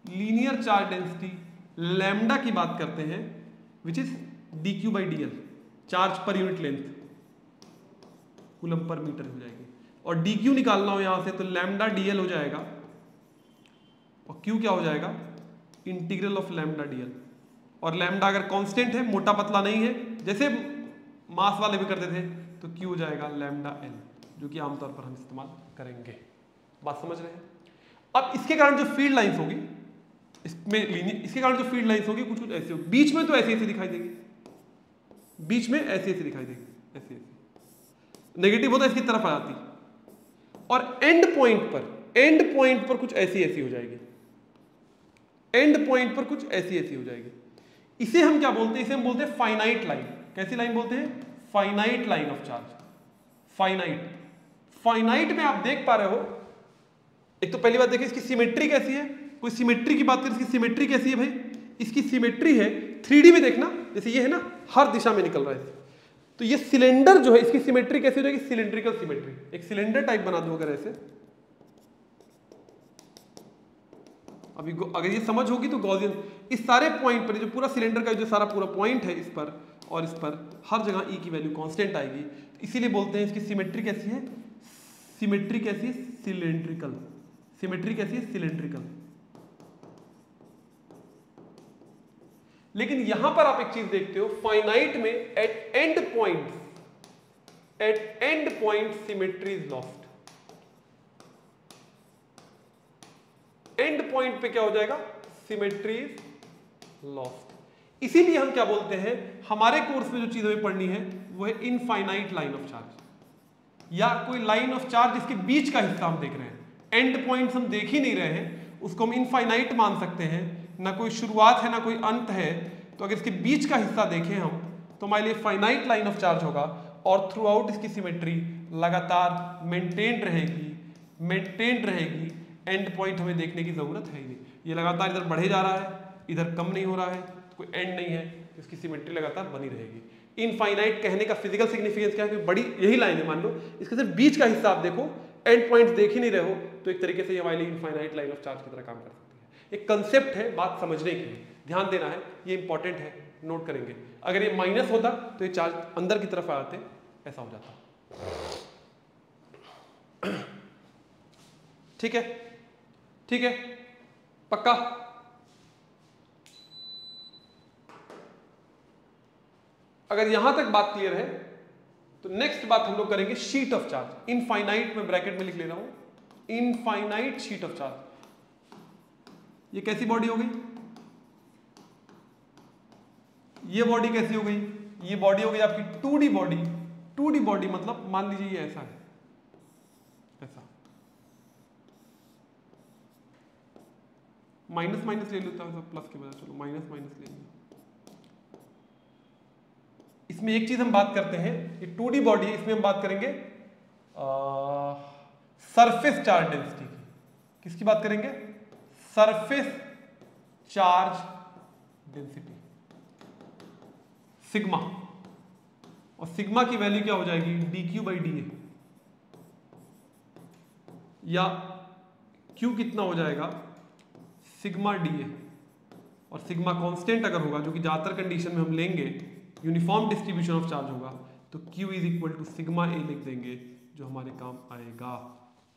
लीनियर चार्ज डेंसिटी लैम्डा की बात करते हैं, which is dq/dl, charge per unit length, coulomb per metre हो जाएगी। और dq निकालना हो यहां से तो लैम्डा dl हो जाएगा, और q क्या हो जाएगा? Integral of lambda dl। और लैम्डा अगर कांस्टेंट है, मोटा पतला नहीं है, जैसे मास वाले भी करते थे, तो q हो जाएगा लैम्डा l, जो कि आमतौर पर हम इस्तेमाल करेंगे। बात समझ रहे हैं? अब इसके कारण जो फील्ड लाइंस होगी, इसके कारण जो फील्ड लाइंस होगी कुछ कुछ ऐसे होगी, बीच में तो ऐसे ऐसे दिखाई देगी, बीच में ऐसे ऐसे दिखाई देगी, ऐसे ऐसे नेगेटिव होता है इसकी तरफ आ जाती, और एंड पॉइंट पर कुछ ऐसी ऐसी हो जाएगी, एंड पॉइंट पर कुछ ऐसी ऐसी हो जाएगी। इसे हम क्या बोलते हैं? इसे हम बोलते हैं फाइनाइट लाइन। कैसी लाइन बोलते हैं? Finite line of charge. Finite में आप देख पा रहे हो, एक तो पहली बात देखिए इसकी सिमेट्री कैसी है। कोई सिमेट्री की बात करें, इसकी सिमेट्री कैसी है भाई? इसकी सिमेट्री है 3D में, देखना जैसे ये है ना, हर दिशा में निकल रहा है, तो ये सिलेंडर जो है, इसकी सिमेट्री कैसी हो जाएगी? Cylindrical symmetry. एक सिलेंडर टाइप बना दो अगर ऐसे, अभी अगर ये समझ होगी तो गॉसियन इस सारे पॉइंट पर, जो पूरा सिलेंडर का जो सारा पूरा पॉइंट है, इस पर और इस पर हर जगह ई की वैल्यू कांस्टेंट आएगी। इसीलिए बोलते हैं इसकी सिमेट्री कैसी है, सिमेट्री कैसी है, सिलेंड्रिकल। सिमेट्री कैसी है, सिलेंड्रिकल। लेकिन यहां पर आप एक चीज देखते हो, फाइनाइट में at end point symmetry is lost. End point पे क्या हो जाएगा, सिमेट्री इज लॉस्ट। इसीलिए हम क्या बोलते हैं, हमारे कोर्स में जो चीज हमें पढ़नी है वो है इनफाइनाइट लाइन ऑफ चार्ज, या कोई लाइन ऑफ चार्ज जिसके बीच का हिस्सा हम देख रहे हैं। एंड पॉइंट्स हम देख ही नहीं रहे हैं, उसको हम इनफाइनाइट मान सकते हैं, ना कोई शुरुआत है ना कोई अंत है। तो अगर इसके बीच का हिस्सा देखें हम, तो हमारे लिए फाइनाइट लाइन ऑफ चार्ज होगा, और थ्रू आउट इसकी सिमेट्री लगातार मेंटेन्ड रहेगी। एंड पॉइंट हमें देखने की जरूरत है ही नहीं। ये लगातार इधर बढ़े जा रहा है, इधर कम नहीं हो रहा है, तो कोई एंड नहीं है, इसकी सिमेट्री लगातार बनी रहेगी। इनफाइनाइट कहने का फिजिकल सिग्निफिकेंस क्या है, बड़ी यही लाइन है। मान लो इसके सिर्फ बीच का हिस्सा आप देखो, एंड पॉइंट्स देख ही नहीं रहे हो, तो एक तरीके से ये हमारे लिए इनफाइनाइट लाइन ऑफ चार्ज की तरह काम कर सकती है। एक कंसेप्ट है, बात समझने की है, ध्यान देना है, ये इंपॉर्टेंट है, नोट करेंगे। अगर ये माइनस होता तो ये चार्ज अंदर की तरफ आते, ऐसा हो जाता। ठीक है, ठीक है, पक्का। अगर यहां तक बात क्लियर है तो नेक्स्ट बात हम लोग करेंगे शीट ऑफ चार्ज। इनफाइनाइट में ब्रैकेट में लिख ले रहा हूं, इनफाइनाइट शीट ऑफ चार्ज। ये कैसी बॉडी हो गई, ये बॉडी कैसी हो गई, ये बॉडी हो गई आपकी 2D बॉडी। 2D बॉडी मतलब मान लीजिए ये ऐसा है, ऐसा माइनस माइनस ले लेता हूं प्लस के बजाय, चलो माइनस माइनस ले लिया। इसमें एक चीज हम बात करते हैं, ये 2D बॉडी है, इसमें हम बात करेंगे सरफेस चार्ज डेंसिटी की। किसकी बात करेंगे, सरफेस चार्ज डेंसिटी, सिग्मा। और सिग्मा की वैल्यू क्या हो जाएगी, dq/dA, या q कितना हो जाएगा, सिग्मा dA। और सिग्मा कांस्टेंट अगर होगा, जो कि ज्यादातर कंडीशन में हम लेंगे, यूनिफॉर्म डिस्ट्रीब्यूशन ऑफ चार्ज होगा, तो q is equal to sigma a लिख देंगे, जो हमारे काम आएगा।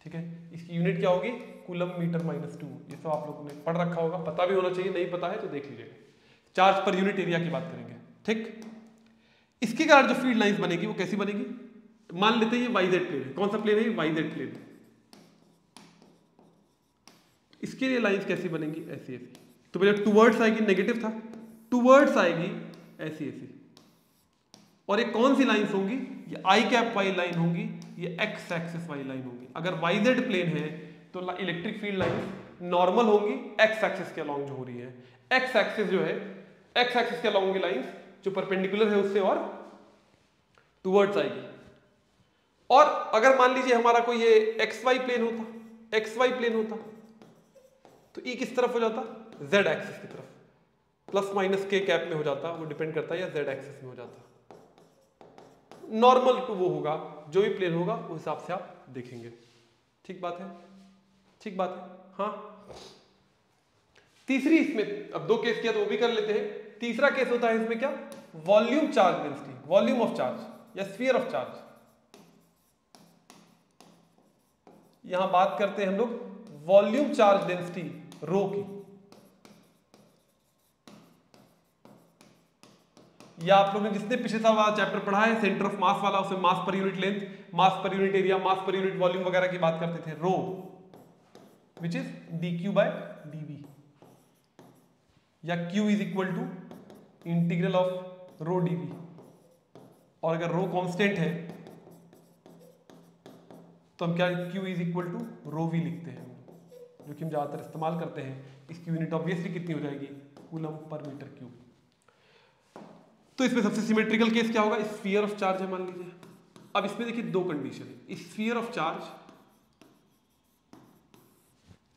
ठीक है, इसकी यूनिट क्या होगी, कूलम मीटर -2। ये सब आप लोगों ने पढ़ रखा होगा, पता भी होना चाहिए, नहीं पता है तो देख लीजिएगा। चार्ज पर यूनिट एरिया की बात करेंगे। ठीक, इसके कारण जो फील्ड लाइंस बनेगी वो कैसी बनेगी, मान लेते हैं ये YZ प्लेन है। कौन सा प्लेन है, YZ प्लेन है। इसके लिए लाइंस कैसी बनेंगी, ऐसी ऐसी। तो पहले टूवर्ड्स आएगी, नेगेटिव था, टूवर्ड्स आएगी ऐसी ऐसी। और ये कौन सी लाइंस होंगी, ये आई कैप वाली लाइन होंगी, ये एक्स एक्सिस वाली लाइन होंगी। अगर YZ प्लेन है तो इलेक्ट्रिक फील्ड लाइंस नॉर्मल होंगी, एक्स एक्सिस के अलॉन्ग जो हो रही है। एक्स एक्सिस जो है, एक्स एक्सिस के अलॉन्ग की लाइंस जो परपेंडिकुलर है उससे और टूवर्ड्स आएगी। और अगर मान लीजिए हमारा कोई ये XY प्लेन होता, XY प्लेन होता, तो E किस तरफ हो जाता, Z एक्सिस की तरफ, प्लस माइनस के कैप में हो जाता, वो डिपेंड करता है, या Z एक्सिस में हो जाता। नॉर्मल टू वो होगा, जो भी प्लेन होगा उस हिसाब से आप देखेंगे। ठीक बात है, ठीक बात है। हाँ, तीसरी इसमें अब 2 केस किया तो वो भी कर लेते हैं। तीसरा केस होता है इसमें क्या, volume charge density, volume of charge या स्फीयर ऑफ चार्ज। यहां बात करते हैं हम लोग वॉल्यूम चार्ज डेंसिटी रो की, या आप लोगों ने जिसने पिछले साल वाला चैप्टर पढ़ा है सेंटर ऑफ मास वाला, उसमें मास पर यूनिट लेंथ, मास पर यूनिट एरिया, मास पर यूनिट वॉल्यूम वगैरह की बात करते थे। रो विच इज dq/dv, या q is equal to integral of rho dv। और अगर रो कांस्टेंट है तो हम क्या, q is equal to rho v लिखते हैं, जो कि हम ज्यादातर इस्तेमाल करते हैं। इसकी यूनिट ऑब्वियसली कितनी हो जाएगी, कूलम पर मीटर क्यूब। तो इसमें सबसे सिमेट्रिकल केस क्या होगा, स्फीयर ऑफ चार्ज है मान लीजिए। अब इसमें देखिए 2 कंडीशन है, स्फीयर ऑफ चार्ज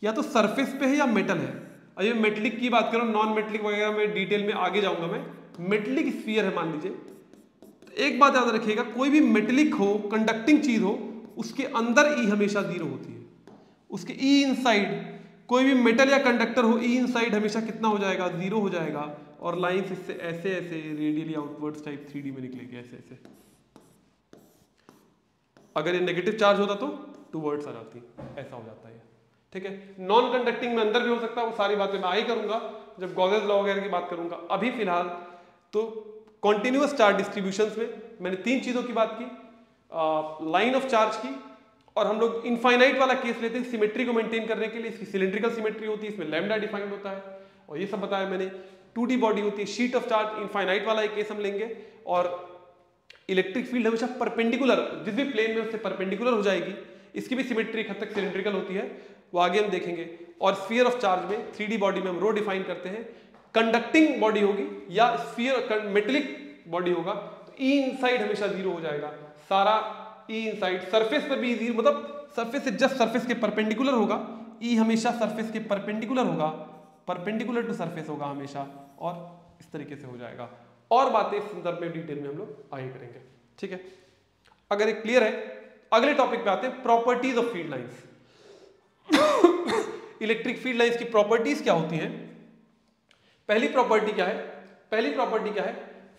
या तो सरफेस पे है या मेटल है। अब ये मेटलिक की बात करूं, नॉन मेटलिक वगैरह में डिटेल में आगे जाऊंगा मैं। मेटलिक स्फीयर है मान लीजिए, तो एक बात याद रखिएगा, कोई भी मेटलिक हो, कंडक्टिंग चीज हो, उसके अंदर ई हमेशा 0 होती है। उसके ई इनसाइड कोई भी मेटल या कंडक्टर हो, ई इनसाइड हमेशा कितना हो जाएगा, 0 हो जाएगा, और लाइंस इससे ऐसे ऐसे रेडियली आउटवर्ड्स टाइप 3D में निकलेगी, ऐसे ऐसे। अगर ये नेगेटिव चार्ज होता तो टूवर्ड्स आ जाती, ऐसा हो जाता है, ठीक है। नॉन कंडक्टिंग में अंदर भी हो सकता है, वो सारी बातें मैं आई करूंगा जब गॉसेस लॉ वगैरह की बात करूंगा। अभी फिलहाल तो कॉन्टिन्यूअस चार्ज डिस्ट्रीब्यूशंस में मैंने 3 चीजों की बात की, लाइन ऑफ चार्ज की, और हम लोग इनफाइनाइट वाला केस लेते हैं सिमेट्री को मेंटेन करने के लिए। इसकी सिलिंड्रिकल सिमेट्री होती है, इसमें लैम्डा डिफाइंड होता है, और ये सब बताया मैंने। 2D बॉडी होती है, शीट ऑफ चार्ज, इनफाइनाइट वाला एक केस हम लेंगे। और इलेक्ट्रिक फील्ड हमेशा परपेंडिकुलर, जिस भी प्लेन में उससे परपेंडिकुलर हो जाएगी, इसकी भी सिमेट्री एक हद तक सिलिंड्रिकल होती है, वो आगे हम देखेंगे। और स्फीयर ऑफ चार्ज में 3D बॉडी में हम रो डिफाइन करते हैं, कंडक्टिंग बॉडी होगी या स्फीयर मेटेलिक बॉडी होगा तो ई इनसाइड हमेशा 0 हो जाएगा, सारा ई इनसाइड। सरफेस पर भी 0, मतलब सरफेस से जस्ट सरफेस के परपेंडिकुलर होगा, ई हमेशा सरफेस के परपेंडिकुलर होगा, परपेंडिकुलर टू सरफेस होगा हमेशा, और इस तरीके से हो जाएगा। और बातें इस संदर्भ में डिटेल में हम लोग आगे करेंगे, ठीक है। अगर ये क्लियर है, अगले टॉपिक पे आते हैं, properties of field lines. Electric field lines की प्रॉपर्टीज क्या होती हैं? पहली प्रॉपर्टी क्या है?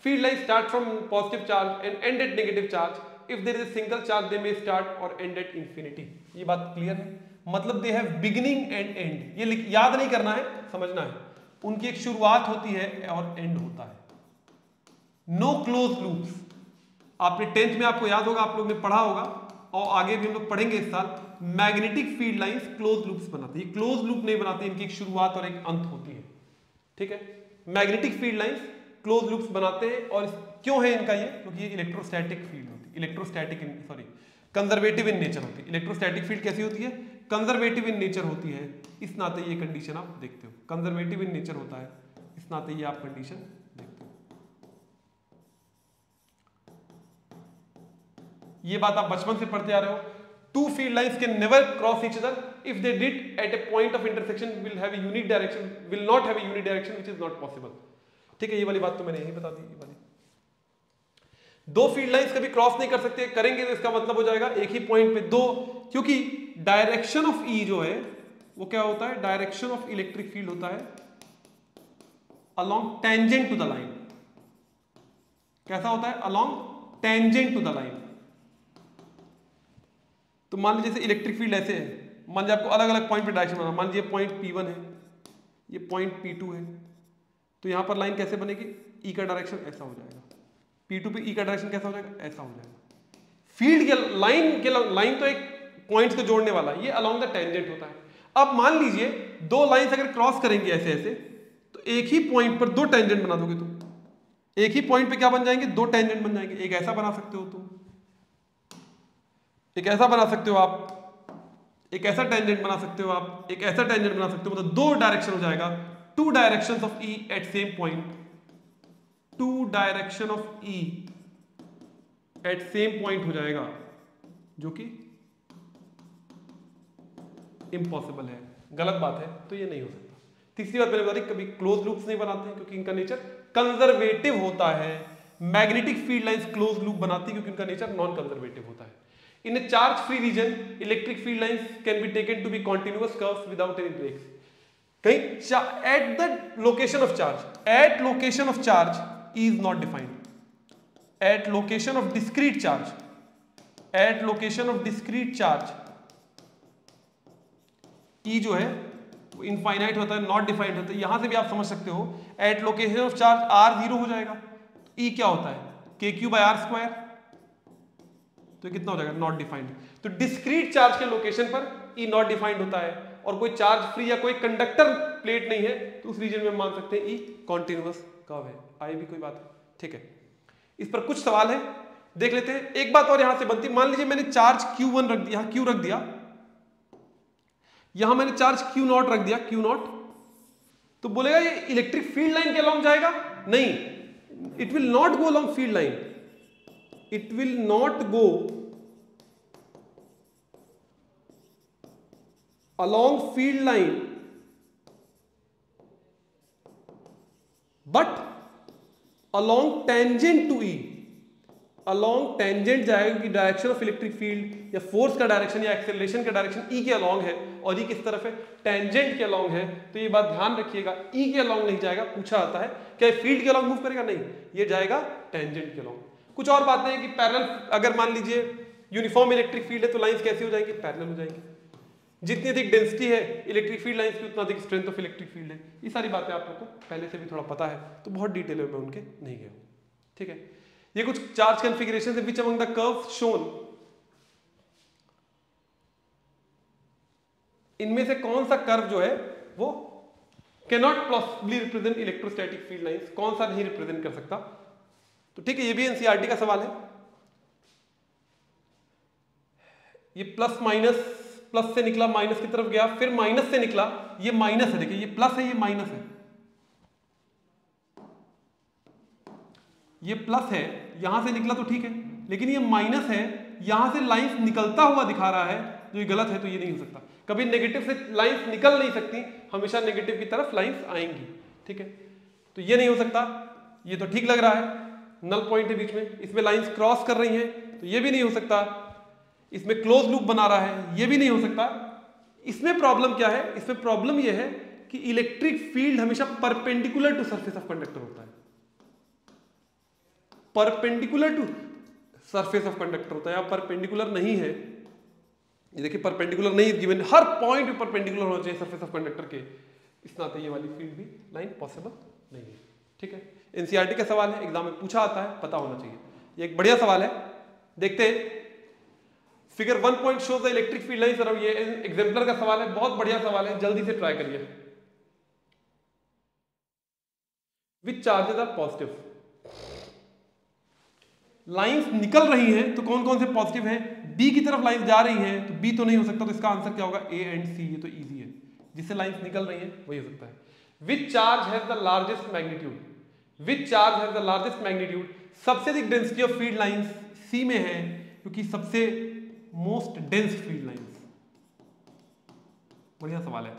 Field line start from positive charge and end at negative charge. If there is a single charge they may start और एंड एट इंफिनिटी। ये बात क्लियर है, मतलब they have beginning and end. ये याद नहीं करना है, समझना है। उनकी एक शुरुआत होती है और एंड होता है। No close loops. आपने 10th में, आपको याद होगा, आप लोग ने पढ़ा होगा, और आगे भी हम लोग पढ़ेंगे इस साल। Magnetic field lines close loops बनाती है, क्लोज लूप नहीं बनाती, इनकी एक शुरुआत और एक अंत होती है, ठीक है। Magnetic field lines close loops बनाते हैं, और क्यों है इनका ये? क्योंकि ये इलेक्ट्रोस्टैटिक फील्ड होती है, कंजर्वेटिव इन नेचर होती है। इलेक्ट्रोस्टैटिक फील्ड कैसी होती है? कंजर्वेटिव इन नेचर होती है। इस नाते ये कंडीशन आप देखते हो, कंजर्वेटिव इन नेचर होता है, इस नाते ये आप कंडीशन देखते हो। ये बात आप बचपन से पढ़ते आ रहे हो। Two field lines can never cross each other if they did at a point of intersection will have a unique direction, will not have a unique direction which is not possible, ठीक है। ये वाली बात तो मैंने यही बता दी। ये वाली दो फील्ड लाइंस कभी क्रॉस नहीं कर सकते, करेंगे तो इसका मतलब हो जाएगा एक ही पॉइंट पे दो, क्योंकि डायरेक्शन ऑफ ई जो है वो क्या होता है? डायरेक्शन ऑफ इलेक्ट्रिक फील्ड होता है along tangent to the line. कैसा होता है? Along tangent to the line. तो मान लीजिए जैसे इलेक्ट्रिक फील्ड ऐसे है, मान लीजिए आपको अलग अलग पॉइंट पे डायरेक्शन बनाना, मान लीजिए पॉइंट P1 है, ये पॉइंट P2 है, तो यहां पर लाइन कैसे बनेगी? ई का डायरेक्शन ऐसा हो जाएगा, P2 पे ई का डायरेक्शन कैसा हो जाएगा? ऐसा हो जाएगा। फील्ड के लाइन तो एक पॉइंट को जोड़ने वाला, ये अलोंग द टेंजेंट होता है। अब मान लीजिए दो लाइंस अगर क्रॉस करेंगे ऐसे ऐसे, तो एक ही पॉइंट पर दो टेंजेंट बना दोगे तुम। एक ही पॉइंट पे क्या बन जाएंगे? दो टेंजेंट बन जाएंगे। एक ऐसा बना सकते हो तुम, एक ऐसा बना सकते हो आप, एक ऐसा टेंजेंट बना सकते हो आप, एक ऐसा टेंजेंट बना सकते हो, मतलब दो डायरेक्शन हो जाएगा। Two directions of E at same point, two direction of E at same point हो जाएगा, जो कि इम्पॉसिबल है, गलत बात है, तो ये नहीं हो सकता। तीसरी बात मैंने बता दी, कभी क्लोज लूप्स नहीं बनाते हैं क्योंकि इनका नेचर कंजर्वेटिव होता है। Magnetic field lines close loop बनाती है क्योंकि इनका नेचर नॉन कंजर्वेटिव होता है। In a charge free region, electric field lines can be taken to be continuous curves without any breaks. कहीं at the location of charge, at location of charge is not defined. At location of discrete charge, at location of discrete charge, E जो है वो infinite होता है, not defined होता है। यहां से भी आप समझ सकते हो, at location of charge R 0 हो जाएगा, E क्या होता है? KQ/R², तो कितना हो जाएगा? Not defined. तो डिस्क्रीट चार्ज के लोकेशन पर ई नॉट डिफाइंड होता है, और कोई चार्ज फ्री या कोई कंडक्टर प्लेट नहीं है तो उस रीजन में मान सकते हैं ई कॉन्टिन्यूअस कर्व है। आई भी कोई बात है? ठीक है, इस पर कुछ सवाल है, देख लेते हैं। एक बात और यहां से बनती, मान लीजिए मैंने चार्ज Q1 रख दिया, Q रख दिया, यहां मैंने चार्ज Q0 रख दिया, Q0, तो बोलेगा ये इलेक्ट्रिक फील्ड लाइन के अलोंग जाएगा? नहीं, it will not go along field line, it will not go along field line but along tangent to E, along tangent जाएगा कि डायरेक्शन ऑफ इलेक्ट्रिक फील्ड या फोर्स का डायरेक्शन या acceleration का direction ई के अलोंग है और ई किस तरफ है, टेंजेंट के अलोंग है। तो ये बात ध्यान रखिएगा, ई के अलोंग नहीं जाएगा। पूछा जाता है क्या फील्ड के अलोंग मूव करेगा, नहीं, ये जाएगा टेंजेंट के अलोंग। कुछ और बातें हैं कि पैरेलल, अगर मान लीजिए यूनिफॉर्म इलेक्ट्रिक फील्ड है तो लाइंस कैसी हो जाएंगी, पैरेलल हो जाएंगी। जितनी अधिक डेंसिटी है इलेक्ट्रिक फील्ड लाइंस की उतना अधिक स्ट्रेंथ ऑफ इलेक्ट्रिक फील्ड है। ये सारी बातें आप लोग को पहले से भी थोड़ा पता है, तो बहुत डिटेल में मैं उनके नहीं गया हूं, ठीक है। ये कुछ चार्ज कॉन्फ़िगरेशन है which among the curves shown, इनमें से कौन सा कर्व जो है वो cannot possibly represent electrostatic field lines, कौन सा नहीं रिप्रेजेंट कर सकता। तो ठीक है, ये भी एनसीईआरटी का सवाल है। ये प्लस माइनस, प्लस से निकला माइनस की तरफ गया, फिर माइनस से निकला, ये माइनस है, देखिए ये प्लस है ये माइनस है, ये प्लस है यहां से निकला तो ठीक है, लेकिन ये माइनस है यहां से लाइंस निकलता हुआ दिखा रहा है, जो ये गलत है। तो ये नहीं हो सकता, कभी नेगेटिव से लाइंस निकल नहीं सकती, हमेशा नेगेटिव की तरफ लाइंस आएंगी, ठीक है। तो ये नहीं हो सकता, ये तो ठीक लग रहा है, नल पॉइंट है बीच में, इसमें लाइंस क्रॉस कर रही हैं, तो ये भी नहीं हो सकता। इसमें क्लोज लूप बना रहा है, ये भी नहीं हो सकता। इसमें प्रॉब्लम क्या है, इसमें प्रॉब्लम ये है कि इलेक्ट्रिक फील्ड हमेशा perpendicular to surface of conductor होता है, perpendicular to surface of conductor होता है, या परपेंडिकुलर नहीं है। ये देखिए परपेंडिकुलर नहीं गिवन, हर पॉइंट पे परपेंडिकुलर होना चाहिए सरफेस ऑफ कंडक्टर के, इस नाते ये वाली फील्ड भी लाइन पॉसिबल नहीं है, ठीक है। एनसीईआरटी का सवाल है, एग्जाम में पूछा आता है, पता होना चाहिए। ये एक बढ़िया सवाल है, देखते हैं। Figure 1 point shows the electric field lines around, ये एग्जाम्पलर का सवाल है, बहुत बढ़िया सवाल है, जल्दी से ट्राई करिए। विच चार्जेस आर पॉजिटिव, लाइंस निकल रही हैं तो कौन कौन से पॉजिटिव हैं, बी की तरफ लाइंस जा रही हैं तो बी तो नहीं हो सकता, तो इसका आंसर क्या होगा, ए एंड सी। ये तो इजी है, जिससे लाइंस निकल रही हैं वही हो सकता है। Which charge has the largest magnitude, which charge has the largest magnitude, सबसे अधिक डेंसिटी ऑफ फील्ड लाइंस सी में है, क्योंकि सबसे मोस्ट डेंस फील्ड लाइंस। बढ़िया सवाल है,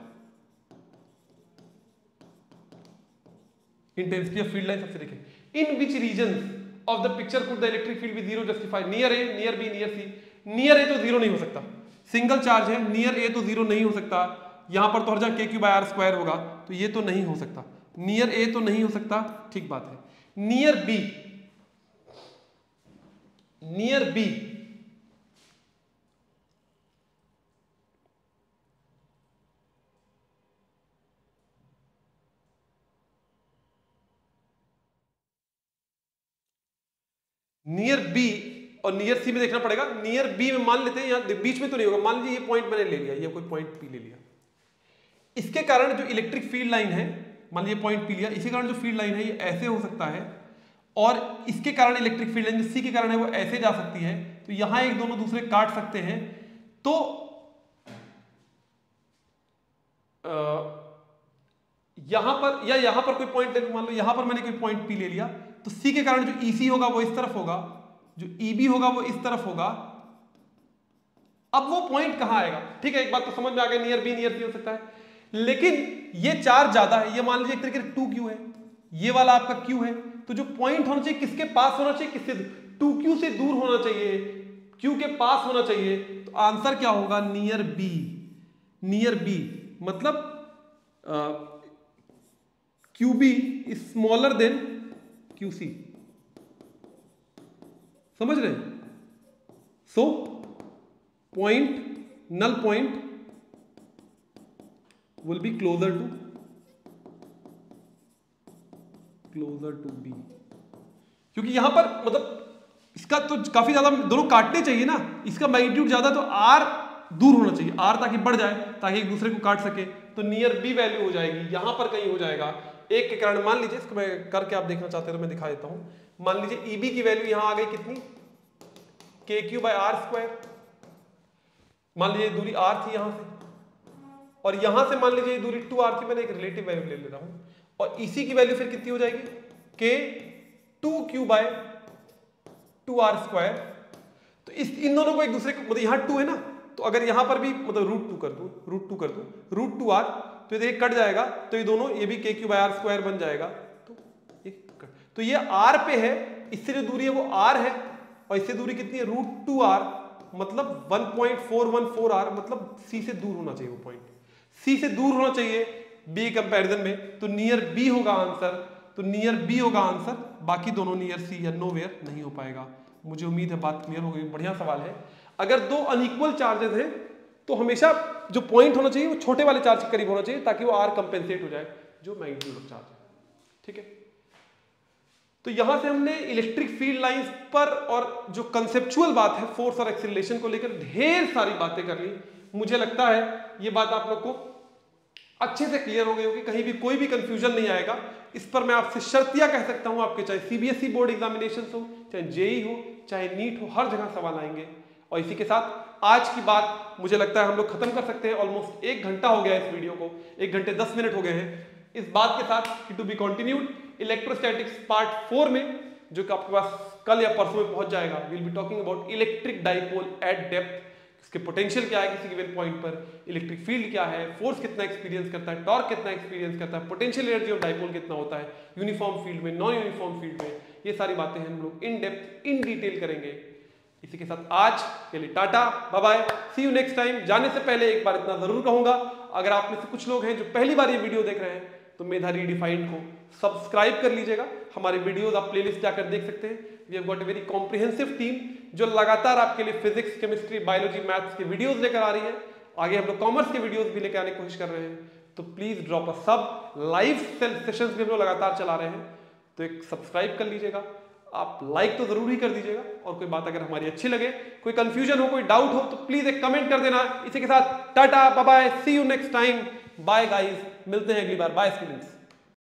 इंटेंसिटी ऑफ फील्ड लाइन सबसे देखें। In which region of the picture could the electric field be zero justified, near A, near B, near C. Near A तो जीरो नहीं हो सकता, सिंगल चार्ज है, नियर ए तो जीरो नहीं हो सकता। यहां पर तो हर जगह k3/r² होगा, तो ये तो नहीं हो सकता। नियर ए तो नहीं हो सकता, ठीक बात है। Near B, near B near B और नियर सी में देखना पड़ेगा। नियर बी में मान लेते हैं, यहां बीच में तो नहीं होगा, मान लीजिए ये पॉइंट मैंने ले लिया, ये कोई पॉइंट पी ले लिया, इसके कारण जो इलेक्ट्रिक फील्ड लाइन है, मान लीजिए पॉइंट पी लिया, इसी कारण जो फील्ड लाइन है ये ऐसे हो सकता है, और इसके कारण इलेक्ट्रिक फील्ड लाइन जो सी के कारण है वो ऐसे जा सकती है। तो यहां एक दोनों दूसरे काट सकते हैं, तो यहां पर या यहां पर कोई पॉइंट, मान लो यहां पर मैंने कोई पॉइंट पी ले लिया, तो सी के कारण जो ईसी होगा वो इस तरफ होगा, जो ईबी होगा वो इस तरफ होगा। अब वो पॉइंट कहां आएगा, ठीक है, एक बात तो समझ में आ गई, नियर बी नियर सी हो सकता है, लेकिन ये चार्ज ज्यादा है, ये मान लीजिए एक तरीके से 2q है, ये वाला आपका q है, तो जो पॉइंट होना चाहिए किसके पास होना चाहिए, किससे, 2q से दूर होना चाहिए, q के पास होना चाहिए। तो आंसर क्या होगा, नियर बी। नियर बी मतलब QB is smaller than QC, समझ रहे हैं। So point, null point will be closer to B, क्योंकि यहां पर मतलब इसका तो काफी ज्यादा दोनों काटने चाहिए ना, इसका मैग्नीट्यूड ज्यादा, तो R दूर होना चाहिए, R ताकि बढ़ जाए, ताकि एक दूसरे को काट सके, तो नियर बी वैल्यू हो जाएगी, यहां पर कहीं हो जाएगा एक के कारण। मान लीजिए इसको मैं करके आप देखना चाहते हैं तो मैं दिखा देता हूं। मान लीजिए EB की वैल्यू यहां आ गई कितनी, k3/r², मान लीजिए दूरी r थी यहां से, और यहां से मान लीजिए दूरी 2r थी, मैंने एक रिलेटिव वैल्यू ले रहा हूं, और EC की वैल्यू फिर कितनी हो जाएगी, k2q/2r²। तो इन दोनों को एक दूसरे को, मतलब यहां 2 है ना, तो अगर यहां पर भी मतलब √2 कर दूं, √2r, तो ये कट जाएगा, तो ये दोनों, ये भी k3/r² बन जाएगा। तो ये r पे है, इससे जो दूरी है वो r है, और इससे दूरी कितनी है √2r, मतलब 1.414r, मतलब C से दूर होना चाहिए वो पॉइंट, C से दूर होना चाहिए B कंपैरिजन में, तो नियर B होगा आंसर, तो नियर B होगा आंसर, बाकी दोनों नियर C या नोवेयर नहीं हो पाएगा। मुझे उम्मीद है बात क्लियर हो गई। बढ़िया सवाल है। अगर दो अनइक्वल चार्जेस हैं तो हमेशा जो पॉइंट होना चाहिए वो छोटे वाले चार्ज के करीब होना चाहिए ताकि वो R कंपेंसेट हो जाए जो मैग्नीट्यूड ऑफ चार्ज है। ठीक है, तो यहां से हमने इलेक्ट्रिक फील्ड लाइंस पर और जो कंसेप्चुअल बात है फोर्स और एक्सीलरेशन को लेकर ढेर सारी बातें कर ली। मुझे लगता है ये बात आप लोग को अच्छे से क्लियर हो गई होगी, कहीं भी कोई भी कंफ्यूजन नहीं आएगा। इस पर मैं आपसे शर्तिया कह सकता हूं, आपके चाहे CBSE बोर्ड एग्जामिनेशन हो, चाहे JEE हो, चाहे नीट हो, हर जगह सवाल आएंगे। और इसी के साथ आज की बात मुझे लगता है हम लोग खत्म कर सकते हैं। ऑलमोस्ट 1 घंटा हो गया इस वीडियो को, 1 घंटे 10 मिनट हो गए हैं। इस बात के साथ कि to be continued electrostatics part 4 में, जो कि आपके पास कल या परसों में पहुंच जाएगा, will be talking about electric dipole at depth. इसके पोटेंशियल क्या है किसी गिवन पॉइंट पर, इलेक्ट्रिक फील्ड क्या है, फोर्स कितना एक्सपीरियंस करता है, टॉर्क कितना एक्सपीरियंस करता है, पोटेंशियल एनर्जी ऑफ डाइपोल कितना होता है यूनिफॉर्म फील्ड में, नॉन यूनिफॉर्म फील्ड में। ये सारी बातें हम लोग इन डेप्थ इन डिटेल करेंगे। इसी के साथ आज के लिए tata, bye bye, see you next time. जाने से पहले एक बार इतना जरूर कहूंगा, अगर आप में से कुछ लोग हैं जो पहली बार ये वीडियो देख रहे हैं तो मेधा रीडिफाइंड को सब्सक्राइब कर लीजिएगा। हमारे वीडियोस आप प्लेलिस्ट जाकर देख सकते हैं। We have got a very comprehensive team जो लगातार आपके लिए फिजिक्स, केमिस्ट्री, बायोलॉजी, मैथ्स के वीडियोस लेकर आ रही है। आगे हम लोग कॉमर्स के वीडियोस भी लेकर आने की कोशिश कर रहे हैं, तो प्लीज ड्रॉप अ सब। लाइव सेशंस भी हम लोग लगातार चला रहे हैं, तो एक सब्सक्राइब कर लीजिएगा। आप लाइक तो जरूर ही कर दीजिएगा, और कोई बात अगर हमारी अच्छी लगे, कोई कंफ्यूजन हो, कोई डाउट हो, तो प्लीज एक कमेंट कर देना। इसी के साथ tata, bye bye, see you next time, bye guys, मिलते हैं अगली बार। Bye students.